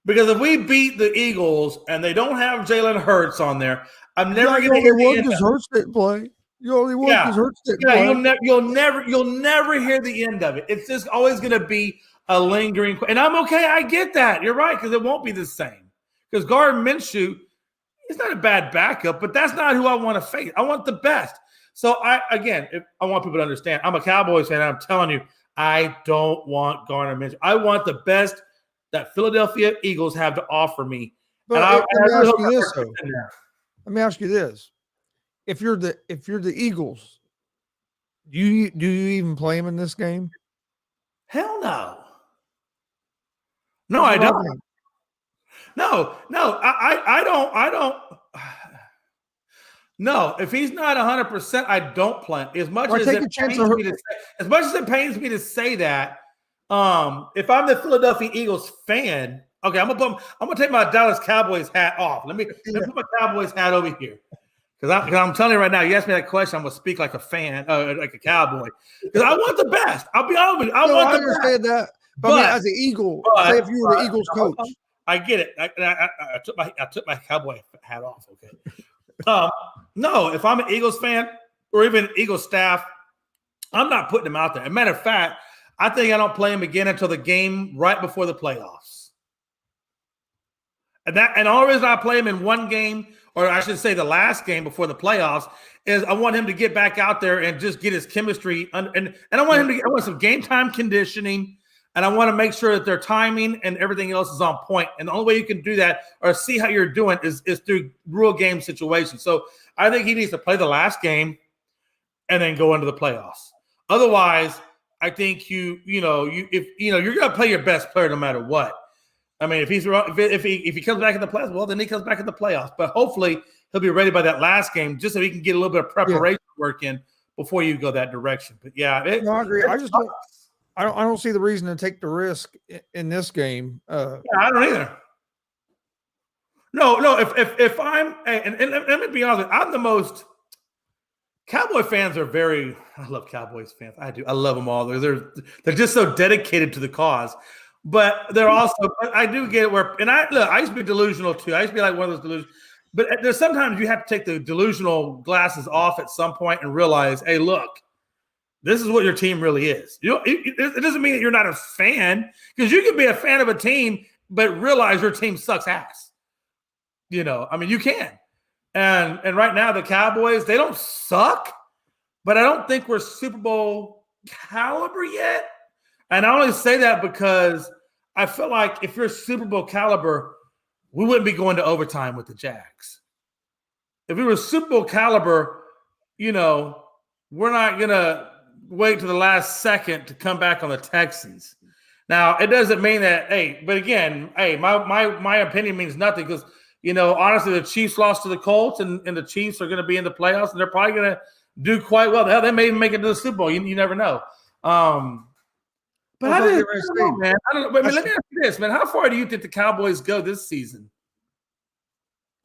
Because if we beat the Eagles and they don't have Jalen Hurts on there, I'm never going to hear the end of it. Hurts didn't play. You only won because Hurts didn't play. You'll never hear the end of it. It's just always going to be a lingering. And I'm okay. I get that. You're right, because it won't be the same. Because Gardner Minshew is not a bad backup, but that's not who I want to face. I want the best. So I want people to understand. I'm a Cowboys fan. And I'm telling you, I don't want Gardner Minshew. I want the best that Philadelphia Eagles have to offer me. But let me ask you this: if you're the Eagles, do you even play him in this game? Hell no. No, I don't. No, I don't. No, if he's not 100%, I don't play. As much as it pains me to say that. If I'm the Philadelphia Eagles fan, okay, I'm gonna take my Dallas Cowboys hat off. Let me put my Cowboys hat over here, because I'm telling you right now. You ask me that question, I'm gonna speak like a fan, like a Cowboy, because I want the best. I'll be honest with you. I understand that, but I mean, as an Eagle, say if you were the Eagles coach, I get it. I took my Cowboy hat off. Okay, no, if I'm an Eagles fan or even Eagles staff, I'm not putting him out there. As a matter of fact, I think I don't play him again until the game right before the playoffs. And the only reason I play him in one game, or I should say the last game before the playoffs, is I want him to get back out there and just get his chemistry. And I want some game time conditioning, and I want to make sure that their timing and everything else is on point. And the only way you can do that or see how you're doing is through real game situations. So I think he needs to play the last game and then go into the playoffs. Otherwise, I think you're going to play your best player no matter what. I mean, if he comes back in the playoffs, well, then he comes back in the playoffs. But hopefully he'll be ready by that last game, just so he can get a little bit of preparation work in before you go that direction. But yeah, I agree. I don't see the reason to take the risk in this game. Yeah, I don't either. No. If I'm and let me be honest, I'm the most. Cowboy fans are very. I love Cowboys fans. I do. I love them all. They're just so dedicated to the cause. But they're also. I do get it where, and I used to be delusional too. I used to be like one of those delusional. But there's sometimes you have to take the delusional glasses off at some point and realize, hey, look, this is what your team really is. It doesn't mean that you're not a fan, because you can be a fan of a team, but realize your team sucks ass. I mean, you can. And right now, the Cowboys, they don't suck, but I don't think we're Super Bowl caliber yet. And I only say that because I feel like if you're Super Bowl caliber, we wouldn't be going to overtime with the Jags. If we were Super Bowl caliber, we're not going to wait to the last second to come back on the Texans. Now, it doesn't mean that, but again, my opinion means nothing, because, honestly, the Chiefs lost to the Colts, and the Chiefs are going to be in the playoffs, and they're probably going to do quite well. Hell, they may even make it to the Super Bowl. You never know. But I don't know, man. I don't know. But let me ask you this, man. How far do you think the Cowboys go this season?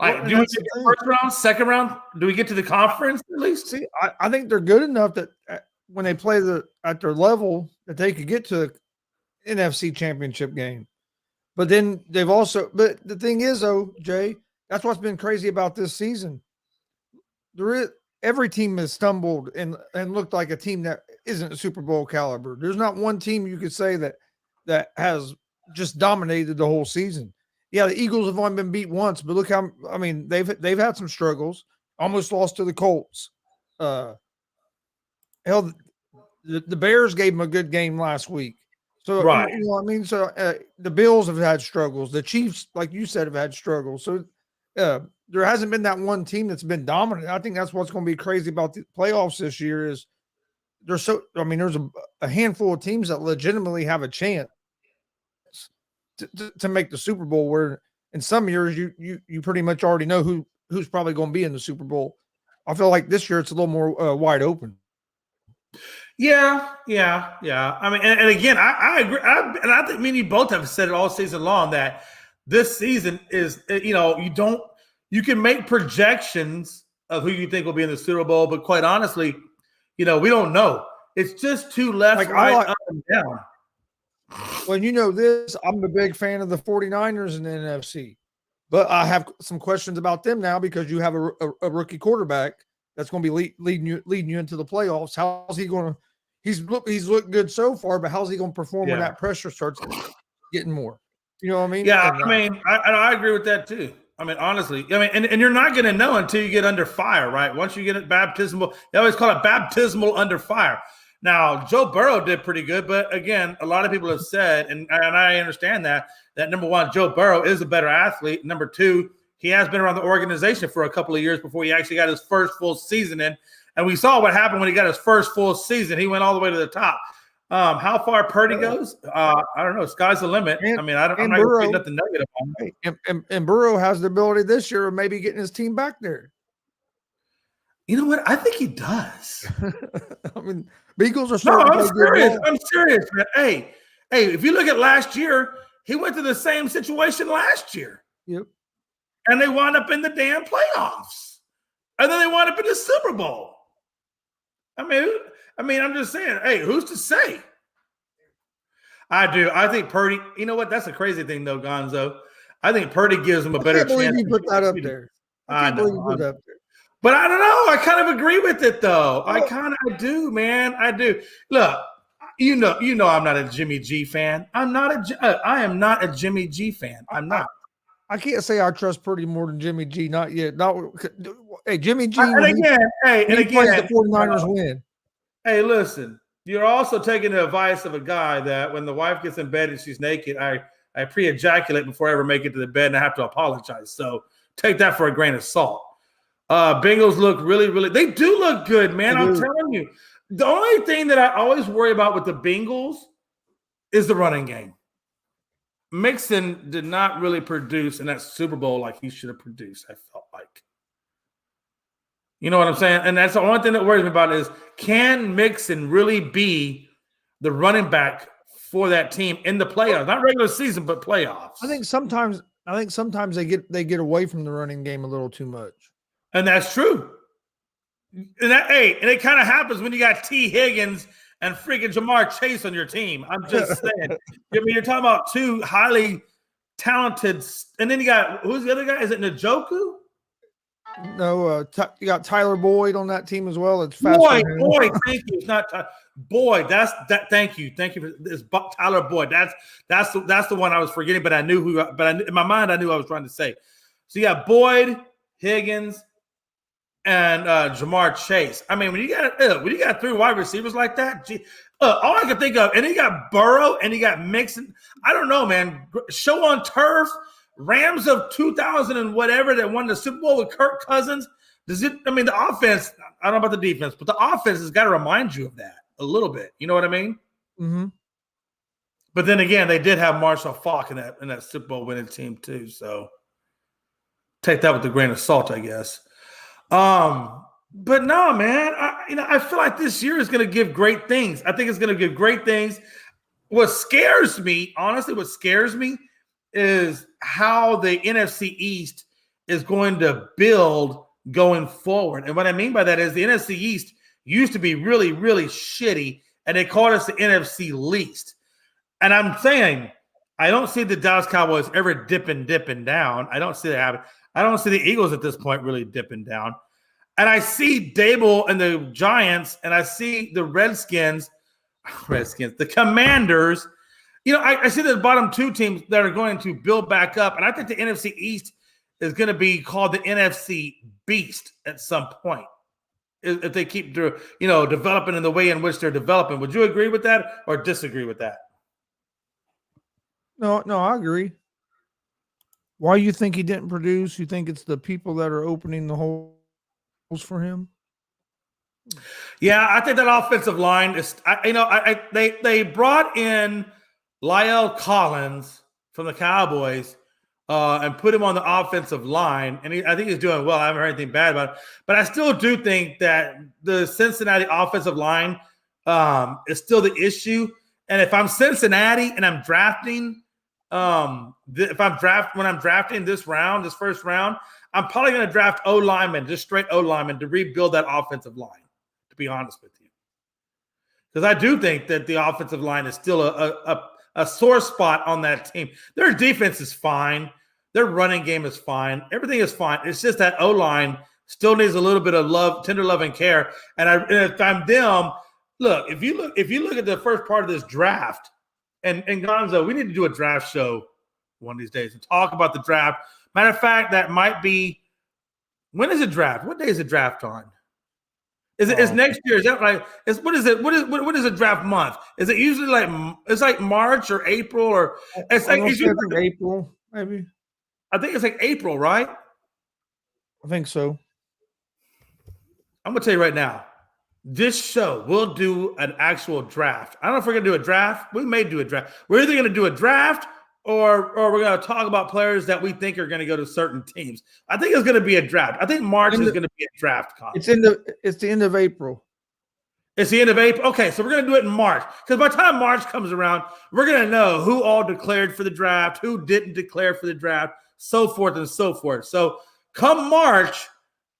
Like, do we get the first round, second round? Do we get to the conference at least? See, I think they're good enough that when they play at their level, that they could get to the NFC Championship game. But then but the thing is, though, Jay, that's what's been crazy about this season. Every team has stumbled and looked like a team that isn't a Super Bowl caliber. There's not one team you could say that has just dominated the whole season. Yeah, the Eagles have only been beat once, but look they've had some struggles. Almost lost to the Colts. Hell, the Bears gave them a good game last week. So, right. You know what I mean? So the Bills have had struggles. The Chiefs, like you said, have had struggles. So there hasn't been that one team that's been dominant. I think that's what's going to be crazy about the playoffs this year is there's a handful of teams that legitimately have a chance to make the Super Bowl, where in some years you pretty much already know who's probably going to be in the Super Bowl. I feel like this year it's a little more wide open. Yeah. I mean, and again, I agree. And I think me and you both have said it all season long that this season is, you can make projections of who you think will be in the Super Bowl, but quite honestly, we don't know. It's just too left, right, up, and down. Well, this, I'm a big fan of the 49ers in the NFC, but I have some questions about them now because you have a rookie quarterback that's going to be leading you into the playoffs. How's he going to? He's looked good so far, but how's he going to perform when that pressure starts getting more? You know what I mean? Yeah, I agree with that too. I mean, honestly, and you're not going to know until you get under fire, right? Once you get it baptismal, they always call it baptismal under fire. Now, Joe Burrow did pretty good, but again, a lot of people have said, and I understand that number one, Joe Burrow is a better athlete. Number two, he has been around the organization for a couple of years before he actually got his first full season in. And we saw what happened when he got his first full season. He went all the way to the top. How far Purdy goes, I don't know. Sky's the limit. I'm not going to say nothing negative on him. And Burrow has the ability this year of maybe getting his team back there. You know what? I think he does. Beagles are starting to play good ball. I'm serious, man. Hey, if you look at last year, he went to the same situation last year. Yep. And they wound up in the damn playoffs. And then they wound up in the Super Bowl. I mean, I'm just saying, hey, who's to say? I do. I think Purdy, you know what? That's a crazy thing, though, Gonzo. I think Purdy gives him a better chance. I can't believe you put that up there. I know. But I don't know. I kind of agree with it, though. I do, man. I do. Look, you know, I'm not a Jimmy G fan. I am not a Jimmy G fan. I'm not. I can't say I trust Purdy more than Jimmy G. Not yet. Hey, Jimmy G. And again, the 49ers win. Hey, listen. You're also taking the advice of a guy that when the wife gets in bed and she's naked, I pre-ejaculate before I ever make it to the bed, and I have to apologize. So take that for a grain of salt. Bengals look really, really. They do look good, man. I'm telling you. The only thing that I always worry about with the Bengals is the running game. Mixon did not really produce in that Super Bowl like he should have produced, I felt like. You know what I'm saying? And that's the only thing that worries me about is, can Mixon really be the running back for that team in the playoffs, not regular season, but playoffs. I think sometimes they get away from the running game a little too much. And that's true. And it kind of happens when you got T. Higgins and freaking Jamar Chase on your team. I'm just saying. I mean, you're talking about two highly talented, and then you got who's the other guy? Is it Njoku? No, you got Tyler Boyd on that team as well. It's Boyd, thank you. It's not Boyd. That's that. Thank you for this. Tyler Boyd. That's the one I was forgetting, but I knew who. But in my mind, I knew I was trying to say. So you got Boyd, Higgins, and Jamar Chase. I mean, when you got three wide receivers like that, all I can think of, and you got Burrow and you got Mixon. I don't know, man. Show on turf. Rams of 2000 and whatever that won the Super Bowl with Kirk Cousins. The offense, I don't know about the defense, but the offense has got to remind you of that a little bit. You know what I mean? Mm-hmm. But then again, they did have Marshall Faulk in that Super Bowl winning team too. So take that with a grain of salt, I guess. But no, man, I feel like this year is going to give great things. I think it's going to give great things. What scares me is how the NFC East is going to build going forward. And what I mean by that is the NFC East used to be really, really shitty, and they called us the NFC least. And I'm saying I don't see the Dallas Cowboys ever dipping down. I don't see that happen. I don't see the Eagles at this point really dipping down. And I see Dable and the Giants, and I see the Redskins, the Commanders. I see the bottom two teams that are going to build back up. And I think the NFC East is going to be called the NFC Beast at some point if they keep developing in the way in which they're developing. Would you agree with that or disagree with that? No, I agree. Why you think he didn't produce? You think it's the people that are opening the holes for him? Yeah, I think that offensive line is they brought in Lyle Collins from the Cowboys and put him on the offensive line, and I think he's doing well. I haven't heard anything bad about it, but I still do think that the Cincinnati offensive line is still the issue. And if I'm Cincinnati and I'm drafting, when I'm drafting this first round, I'm probably going to draft O-lineman, just straight O-lineman to rebuild that offensive line, to be honest with you. Because I do think that the offensive line is still a sore spot on that team. Their defense is fine. Their running game is fine. Everything is fine. It's just that O-line still needs a little bit of love, tender love and care. And if I'm them, look, if you look at the first part of this draft, and Gonzo, we need to do a draft show one of these days and talk about the draft. Matter of fact, that might be – when is the draft? What day is the draft on? Is next year? Is that right? What is it? What is a draft month? Is it usually like March or April or it's like April maybe? I think it's like April, right? I think so. I'm gonna tell you right now, this show we'll do an actual draft. I don't know if we're gonna do a draft. We may do a draft. We're either gonna do a draft or we're gonna talk about players that we think are gonna go to certain teams. I think it's gonna be a draft. I think March is gonna be a draft conference. It's the end of April. It's the end of April. Okay, so we're going to do it in March. Because by the time March comes around, we're going to know who all declared for the draft, who didn't declare for the draft, so forth and so forth. So come March,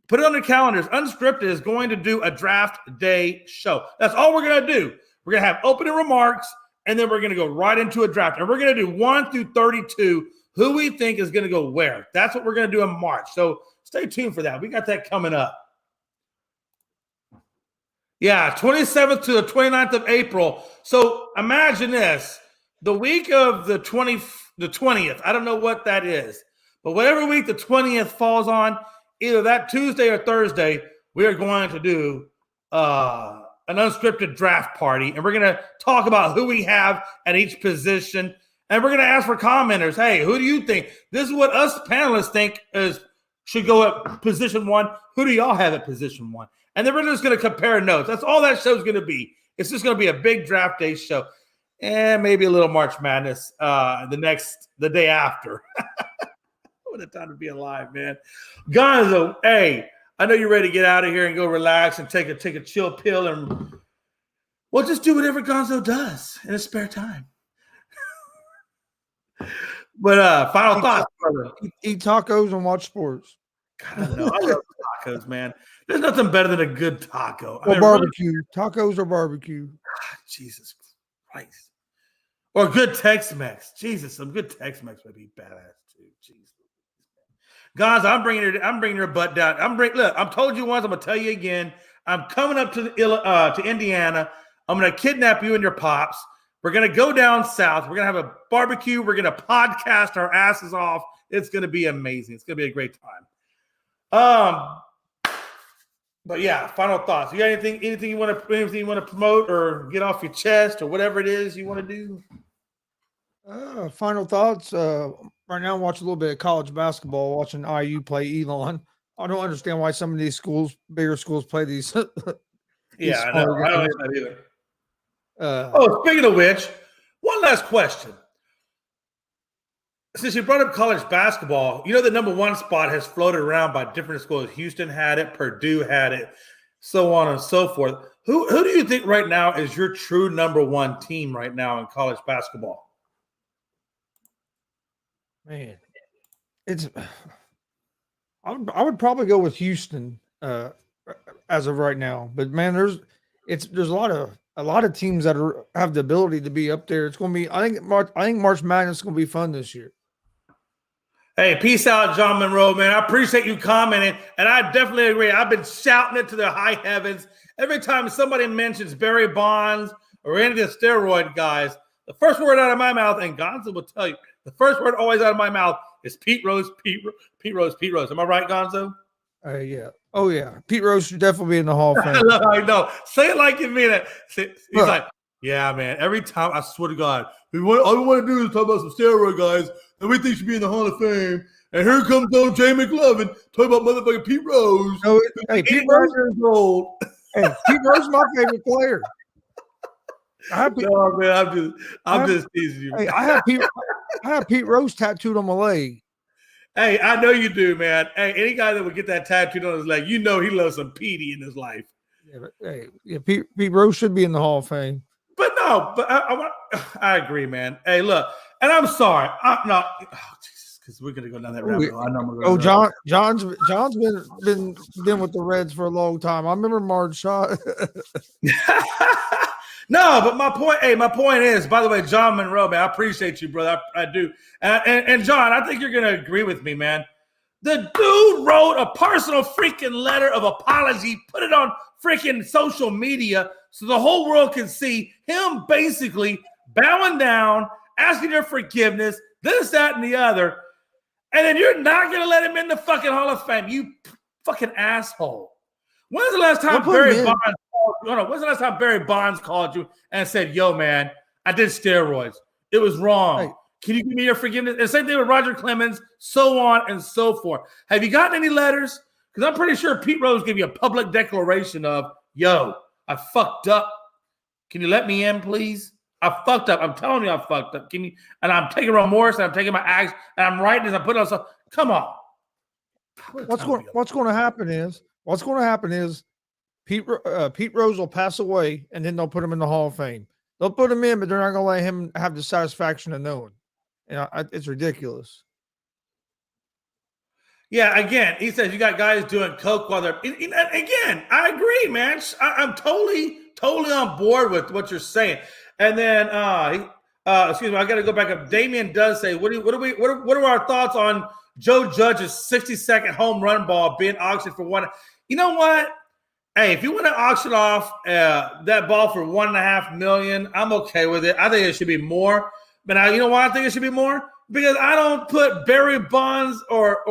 put it on the calendars. Unscripted is going to do a draft day show. That's all we're going to do. We're going to have opening remarks, and then we're going to go right into a draft. And we're going to do 1 through 32, who we think is going to go where. That's what we're going to do in March. So stay tuned for that. We got that coming up. Yeah, 27th to the 29th of April. So imagine this. The week of the 20th, I don't know what that is, but whatever week the 20th falls on, either that Tuesday or Thursday, we are going to do an unscripted draft party, and we're going to talk about who we have at each position, and we're going to ask for commenters, hey, who do you think? This is what us panelists think should go at position 1. Who do y'all have at position 1? And then we're just going to compare notes. That's all that show's going to be. It's just going to be a big draft day show. And maybe a little March Madness the day after. What a time to be alive, man. Gonzo, hey, I know you're ready to get out of here and go relax and take a chill pill. And Well, just do whatever Gonzo does in his spare time. But final thoughts, brother. Eat tacos and watch sports. God, I know. I love tacos, man. There's nothing better than a good taco. Or barbecue. Really, tacos or barbecue. God, Jesus Christ. Or good Tex-Mex. Jesus, some good Tex-Mex would be badass too. Jesus. Guys, I'm bringing your butt down. Look, I've told you once, I'm gonna tell you again. I'm coming up to Indiana. I'm gonna kidnap you and your pops. We're gonna go down south. We're gonna have a barbecue. We're gonna podcast our asses off. It's gonna be amazing. It's gonna be a great time. But yeah, final thoughts. You got anything you want to promote or get off your chest or whatever it is you want to do? Final thoughts. Right now, I'm watching a little bit of college basketball, watching IU play Elon. I don't understand why some of these bigger schools play these. Yeah, I know. I don't understand either. Speaking of which, one last question. Since you brought up college basketball, you know the number one spot has floated around by different schools. Houston had it, Purdue had it, so on and so forth. Who do you think right now is your true number one team right now in college basketball? Man, I would probably go with Houston as of right now. But man, there's a lot of teams that have the ability to be up there. It's going to be I think March Madness is going to be fun this year. Hey, peace out, John Monroe, man. I appreciate you commenting, and I definitely agree. I've been shouting it to the high heavens. Every time somebody mentions Barry Bonds or any of the steroid guys, the first word out of my mouth, and Gonzo will tell you, the first word always out of my mouth is Pete Rose, Pete Rose. Am I right, Gonzo? Yeah. Oh, yeah. Pete Rose should definitely be in the Hall of Fame. I know. Say it like you mean it. He's like, yeah, man. Every time, I swear to God, all we want to do is talk about some steroid guys that we think should be in the Hall of Fame. And here comes old Jay McLovin talking about motherfucking Pete Rose. No, hey, Pete Rose is old. Hey, Pete Rose is my favorite player. No, man, I'm just teasing you. Hey, I have Pete Rose tattooed on my leg. Hey, I know you do, man. Hey, any guy that would get that tattooed on his leg, you know he loves some Petey in his life. Yeah, but hey, Pete Rose should be in the Hall of Fame. But no, I agree, man. Hey, look, and I'm sorry. I'm not. Oh, Jesus, because we're gonna go down that rabbit hole. I know we're gonna John's been with the Reds for a long time. I remember Marge Shaw. No, but my point is, by the way, John Monroe, man, I appreciate you, brother. I do. And John, I think you're going to agree with me, man. The dude wrote a personal freaking letter of apology, put it on freaking social media so the whole world can see him basically bowing down, asking their forgiveness, this, that, and the other. And then you're not going to let him in the fucking Hall of Fame, you fucking asshole. When's the last time Barry Bonds called you and said, yo, man, I did steroids. It was wrong. Hey. Can you give me your forgiveness? And same thing with Roger Clemens, so on and so forth. Have you gotten any letters? Because I'm pretty sure Pete Rose gave you a public declaration of, yo, I fucked up. Can you let me in, please? I fucked up. I'm telling you I fucked up. And I'm taking remorse, and I'm taking my acts, and I'm writing this, I'm putting on stuff. Come on. What's going to happen is Pete Rose will pass away, and then they'll put him in the Hall of Fame. They'll put him in, but they're not going to let him have the satisfaction of knowing. It's ridiculous. Yeah, again, he says you got guys doing coke while they're. Again, I agree, man. I'm totally on board with what you're saying. And then, excuse me, I got to go back up. Damien does say, what are our thoughts on Joe Judge's 60-second home run ball being auctioned for one? You know what? Hey, if you want to auction off that ball for $1.5 million, I'm okay with it. I think it should be more. But you know why I think it should be more? Because I don't put Barry Bonds or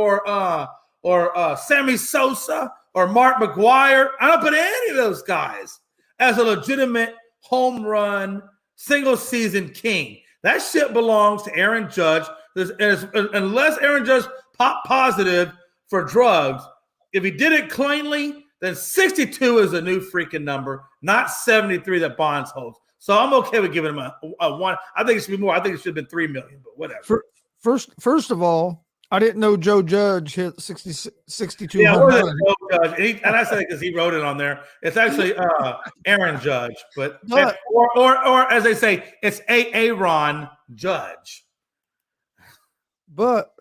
Sammy Sosa or Mark McGwire. I don't put any of those guys as a legitimate home run single season king. That shit belongs to Aaron Judge. Unless Aaron Judge popped positive for drugs, if he did it cleanly, then 62 is a new freaking number, not 73 that Bonds holds. So I'm okay with giving him a one. I think it should be more. I think it should have been $3 million, but whatever. First of all, I didn't know Joe Judge hit 62 Yeah, home what is runs. it? Joe Judge. And I said it because he wrote it on there. It's actually Aaron Judge, but or as they say, it's Aaron Judge. But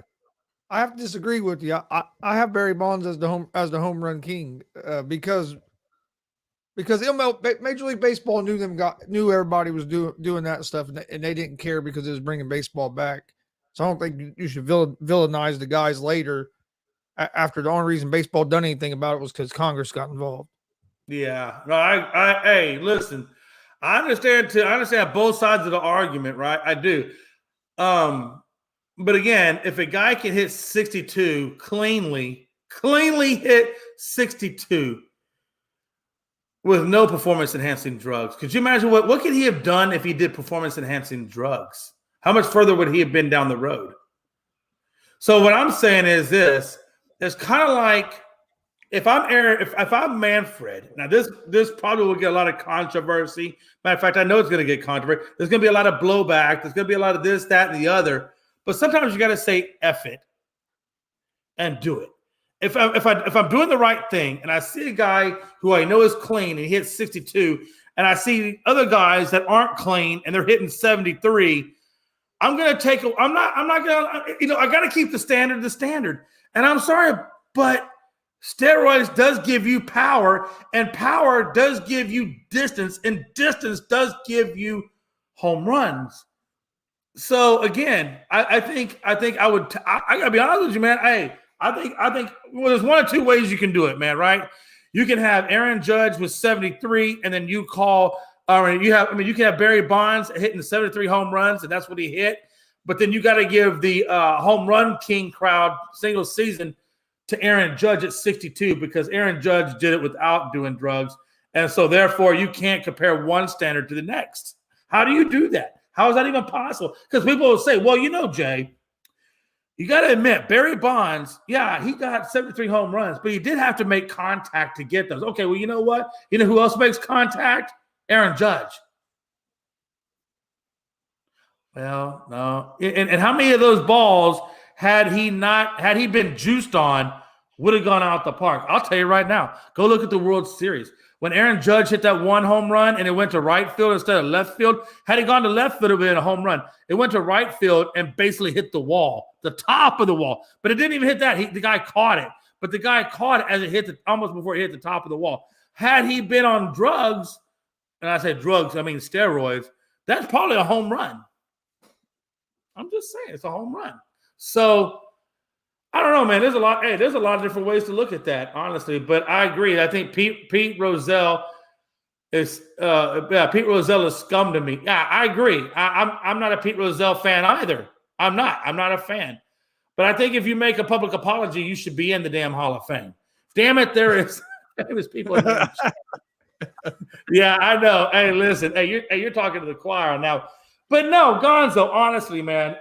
I have to disagree with you. I have Barry Bonds as the home run king because Major League Baseball knew everybody was doing that stuff, and they didn't care because it was bringing baseball back. So I don't think you should villainize the guys later after the only reason baseball done anything about it was because Congress got involved. Yeah, no, hey, listen, I understand both sides of the argument, right? I do. But again, if a guy can hit 62 cleanly hit 62 with no performance enhancing drugs, could you imagine what could he have done if he did performance enhancing drugs? How much further would he have been down the road? So what I'm saying is this: it's kind of like if I'm Aaron, if I'm Manfred. Now this probably will get a lot of controversy. Matter of fact, I know it's going to get controversy. There's going to be a lot of blowback. There's going to be a lot of this, that, and the other. But sometimes you got to say F it and do it. If I'm doing the right thing and I see a guy who I know is clean and he hits 62, and I see other guys that aren't clean and they're hitting 73, I'm going to take. I'm not going to. I got to keep the standard. And I'm sorry, but steroids does give you power, and power does give you distance, and distance does give you home runs. So again, I think I gotta be honest with you, man. Hey, I think well, there's one or two ways you can do it, man. Right? You can have Aaron Judge with 73, and then you can have Barry Bonds hitting 73 home runs, and that's what he hit. But then you got to give the home run king crowd single season to Aaron Judge at 62 because Aaron Judge did it without doing drugs, and so therefore you can't compare one standard to the next. How do you do that? How is that even possible? Because people will say, well, Jay, you got to admit, Barry Bonds, yeah, he got 73 home runs, but he did have to make contact to get those. Okay, well, you know what? You know who else makes contact? Aaron Judge. Well, no. And how many of those balls, had he been juiced on, would have gone out the park? I'll tell you right now. Go look at the World Series. When Aaron Judge hit that one home run and it went to right field instead of left field, had it gone to left field, it would have been a home run. It went to right field and basically hit the wall, the top of the wall. But it didn't even hit that. The guy caught it. But the guy caught it as it hit almost before it hit the top of the wall. Had he been on drugs, and I say drugs, I mean steroids, that's probably a home run. I'm just saying, it's a home run. So I don't know, man. There's a lot of different ways to look at that, honestly. But I agree. I think Pete Rozelle is Pete Rozelle is scum to me. Yeah, I agree. I'm not a Pete Rozelle fan either. I'm not a fan. But I think if you make a public apology, you should be in the damn Hall of Fame. Damn it, there is people. Yeah, I know. Hey, listen. Hey, you're talking to the choir now. But no, Gonzo, honestly, man.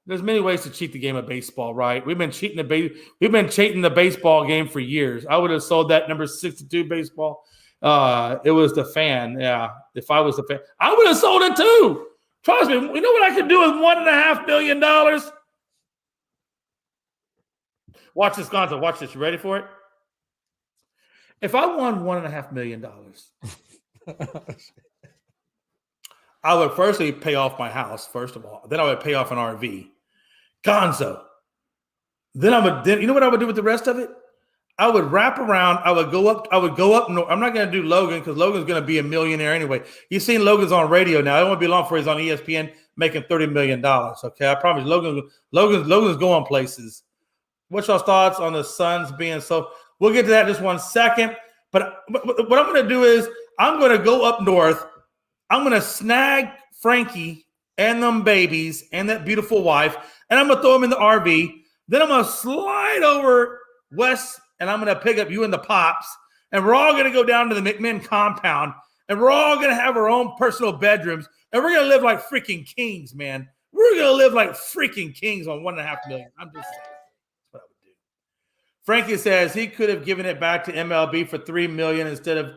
There's many ways to cheat the game of baseball, right? We've been cheating the baseball game for years. I would have sold that number 62 baseball. It was the fan. Yeah, if I was the fan, I would have sold it too. Trust me. You know what I could do with $1.5 million? Watch this, Gonzo. Watch this. You ready for it? If I won $1.5 million, I would firstly pay off my house, first of all. Then I would pay off an RV. Gonzo. Then you know what I would do with the rest of it? I would wrap around. I would go up north. I'm not going to do Logan because Logan's going to be a millionaire anyway. You've seen Logan's on radio now. It won't be long before he's on ESPN making $30 million. Okay, I promise Logan's going places. What's your thoughts on the Suns being so? We'll get to that in just one second. But what I'm going to do is I'm going to go up north. I'm going to snag Frankie and them babies and that beautiful wife, and I'm going to throw them in the RV. Then I'm going to slide over west, and I'm going to pick up you and the Pops, and we're all going to go down to the McMinn compound, and we're all going to have our own personal bedrooms, and we're going to live like freaking kings, man. We're going to live like freaking kings on $1.5 million. I'm just saying. That's what I would do. Frankie says he could have given it back to MLB for $3 million instead of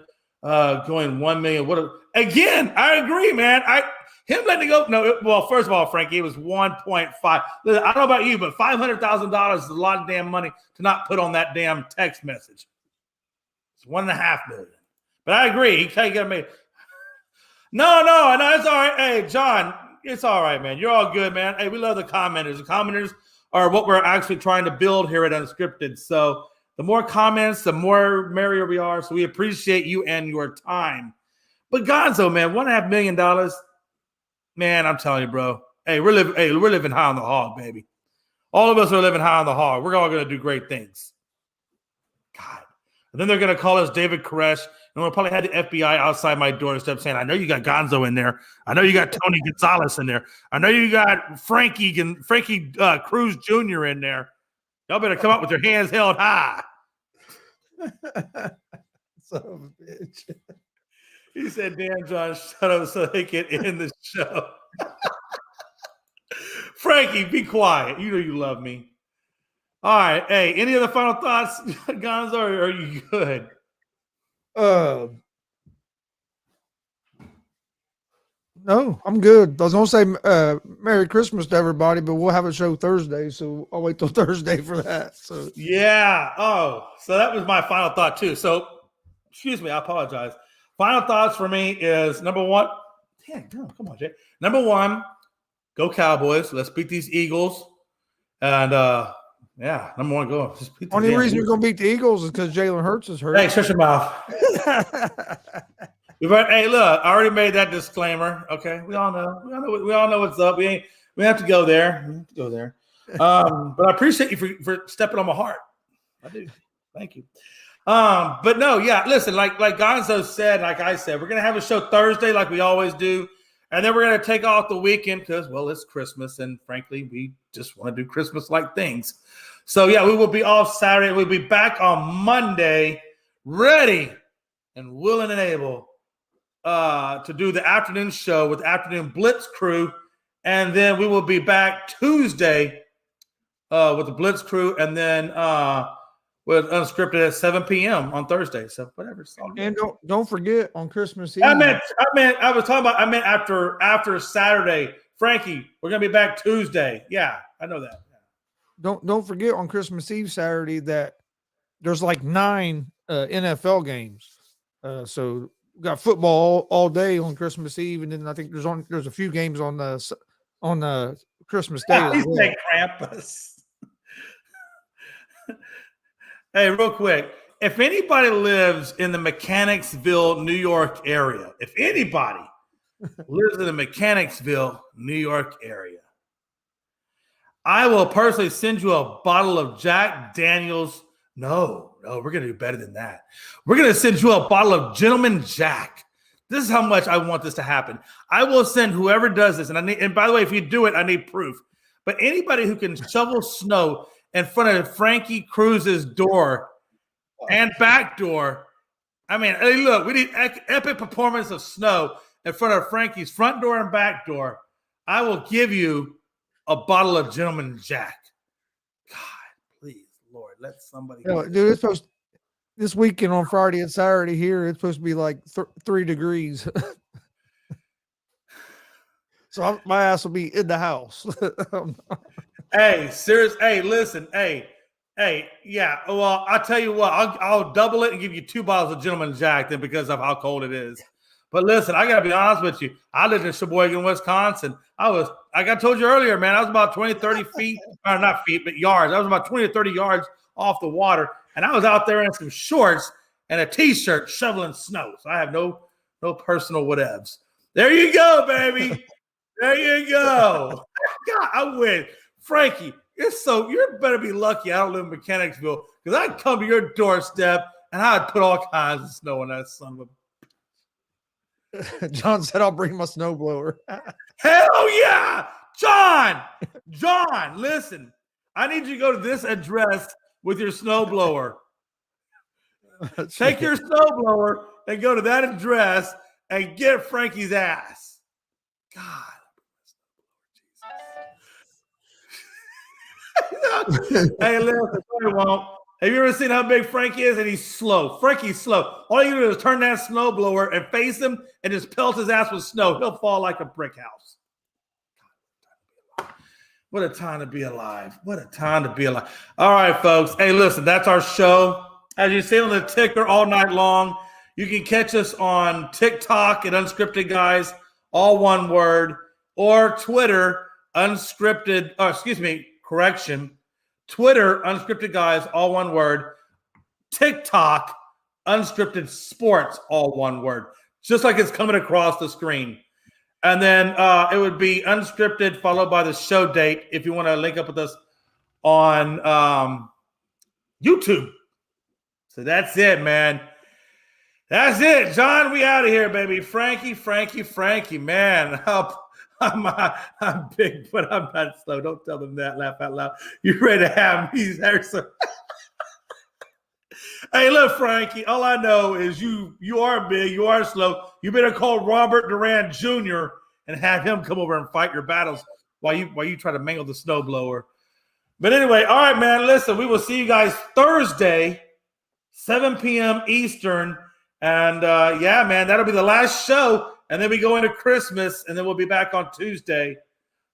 going $1 million. Again, I agree, man. Him letting it go. No, well, first of all, Frankie, it was 1.5. Listen, I don't know about you, but $500,000 is a lot of damn money to not put on that damn text message. It's $1.5 million. But I agree. He can't get me. No, it's all right. Hey, John, it's all right, man. You're all good, man. Hey, we love the commenters. The commenters are what we're actually trying to build here at Unscripted. So the more comments, the more merrier we are. So we appreciate you and your time. But Gonzo, man, $1.5 million. Man, I'm telling you, bro. Hey, we're living high on the hog, baby. All of us are living high on the hog. We're all going to do great things. God. And then they're going to call us David Koresh. And we'll probably have the FBI outside my doorstep saying, I know you got Gonzo in there. I know you got Tony Gonzalez in there. I know you got Frankie Cruz Jr. in there. Y'all better come up with your hands held high. Son of a bitch. He said, damn, John, shut up so they can end the show. Frankie, be quiet. You know you love me. All right. Hey, any other final thoughts, Gonzo, or are you good? No, I'm good. I was gonna say Merry Christmas to everybody, but we'll have a show Thursday, so I'll wait till Thursday for that. So yeah. Oh, so that was my final thought too. So, excuse me, I apologize. Final thoughts for me is number one. Damn, no, come on, Jay. Number one, go Cowboys. Let's beat these Eagles. And yeah, number one, go. Just beat the only damn reason Eagles. you're gonna beat the Eagles is because Jalen Hurts is hurt. Hey, shut your mouth. Hey, look, I already made that disclaimer. Okay, we all know what's up. We have to go there. But I appreciate you for stepping on my heart. I do. Thank you. But no, yeah. Listen, like Gonzo said, like I said, we're gonna have a show Thursday, like we always do, and then we're gonna take off the weekend because, well, it's Christmas, and frankly, we just want to do Christmas-like things. So yeah, we will be off Saturday. We'll be back on Monday, ready and willing and able to do the afternoon show with the Afternoon Blitz crew. And then we will be back Tuesday with the Blitz crew, and then with Unscripted at 7 p.m. on Thursday. So whatever. It's all good. And don't forget on Christmas Eve. I meant after Saturday. Frankie, we're gonna be back Tuesday. Yeah, I know that. Don't forget on Christmas Eve Saturday that there's like 9 NFL games. So we got football all day on Christmas Eve, and then I think there's a few games on Christmas Day. He said Krampus. Hey, real quick, if anybody lives in the Mechanicsville, New York area, I will personally send you a bottle of Jack Daniels. No, we're going to do better than that. We're going to send you a bottle of Gentleman Jack. This is how much I want this to happen. I will send whoever does this, and by the way, if you do it, I need proof. But anybody who can shovel snow in front of Frankie Cruz's door and back door, I mean, hey, look, we need epic performance of snow in front of Frankie's front door and back door. I will give you a bottle of Gentleman Jack. God, please, Lord, let somebody. Dude, it's supposed this weekend on Friday and Saturday here. It's supposed to be like 3 degrees. So my ass will be in the house. Hey, serious. Hey, listen. Hey, yeah. Well, I'll tell you what. I'll double it and give you 2 bottles of Gentleman Jack then because of how cold it is. But listen, I gotta be honest with you. I lived in Sheboygan, Wisconsin. Like I told you earlier, man, I was about 20, 30 feet, or not feet, but yards. I was about 20 or 30 yards off the water. And I was out there in some shorts and a t-shirt shoveling snow. So I have no personal whatevs. There you go, baby. There you go. God, I win. Frankie, you better be lucky I don't live in Mechanicsville because I'd come to your doorstep and I'd put all kinds of snow on that son of a. John said, I'll bring my snowblower. Hell yeah. John, listen. I need you to go to this address with your snowblower. Take your snowblower and go to that address and get Frankie's ass. God. Hey, listen, I won't. Have you ever seen how big Frankie is? And he's slow. Frankie's slow. All you do is turn that snowblower and face him and just pelt his ass with snow. He'll fall like a brick house. What a time to be alive. What a time to be alive. All right, folks. Hey, listen, that's our show. As you see on the ticker all night long, you can catch us on TikTok at Unscripted Guys, all one word, or Twitter, Unscripted, Twitter, Unscripted Guys, all one word. TikTok, Unscripted Sports, all one word. Just like it's coming across the screen. And then it would be Unscripted followed by the show date if you want to link up with us on YouTube. So that's it, man. That's it. John, we out of here, baby. Frankie, man. I'm big, but I'm not slow. Don't tell them that. Laugh out loud. You ready to have me there? So hey, look, Frankie, all I know is you are big, you are slow. You better call Robert Duran Jr. and have him come over and fight your battles while you try to mangle the snowblower. But anyway, all right, man, listen, we will see you guys Thursday, 7 p.m. Eastern. And yeah, man, that'll be the last show. And then we go into Christmas, and then we'll be back on Tuesday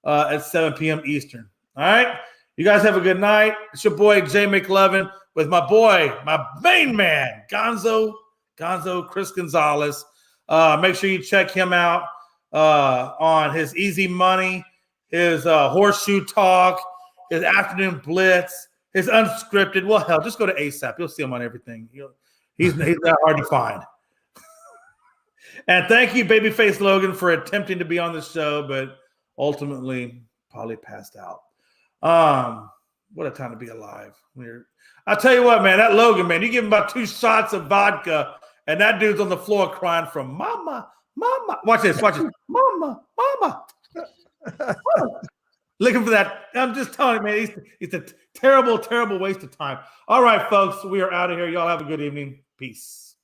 at 7 p.m. Eastern. All right? You guys have a good night. It's your boy, Jay McLovin, with my boy, my main man, Gonzo Chris Gonzalez. Make sure you check him out on his Easy Money, his Horseshoe Talk, his Afternoon Blitz, his Unscripted. Well, hell, just go to ASAP. You'll see him on everything. He's not hard to find. And thank you, Babyface Logan, for attempting to be on the show, but ultimately probably passed out. What a time to be alive. I'll tell you what, man, that Logan, man, you give him about 2 shots of vodka, and that dude's on the floor crying from mama. Watch this. Mama. Looking for that. I'm just telling you, man, it's a terrible, terrible waste of time. All right, folks, we are out of here. Y'all have a good evening. Peace.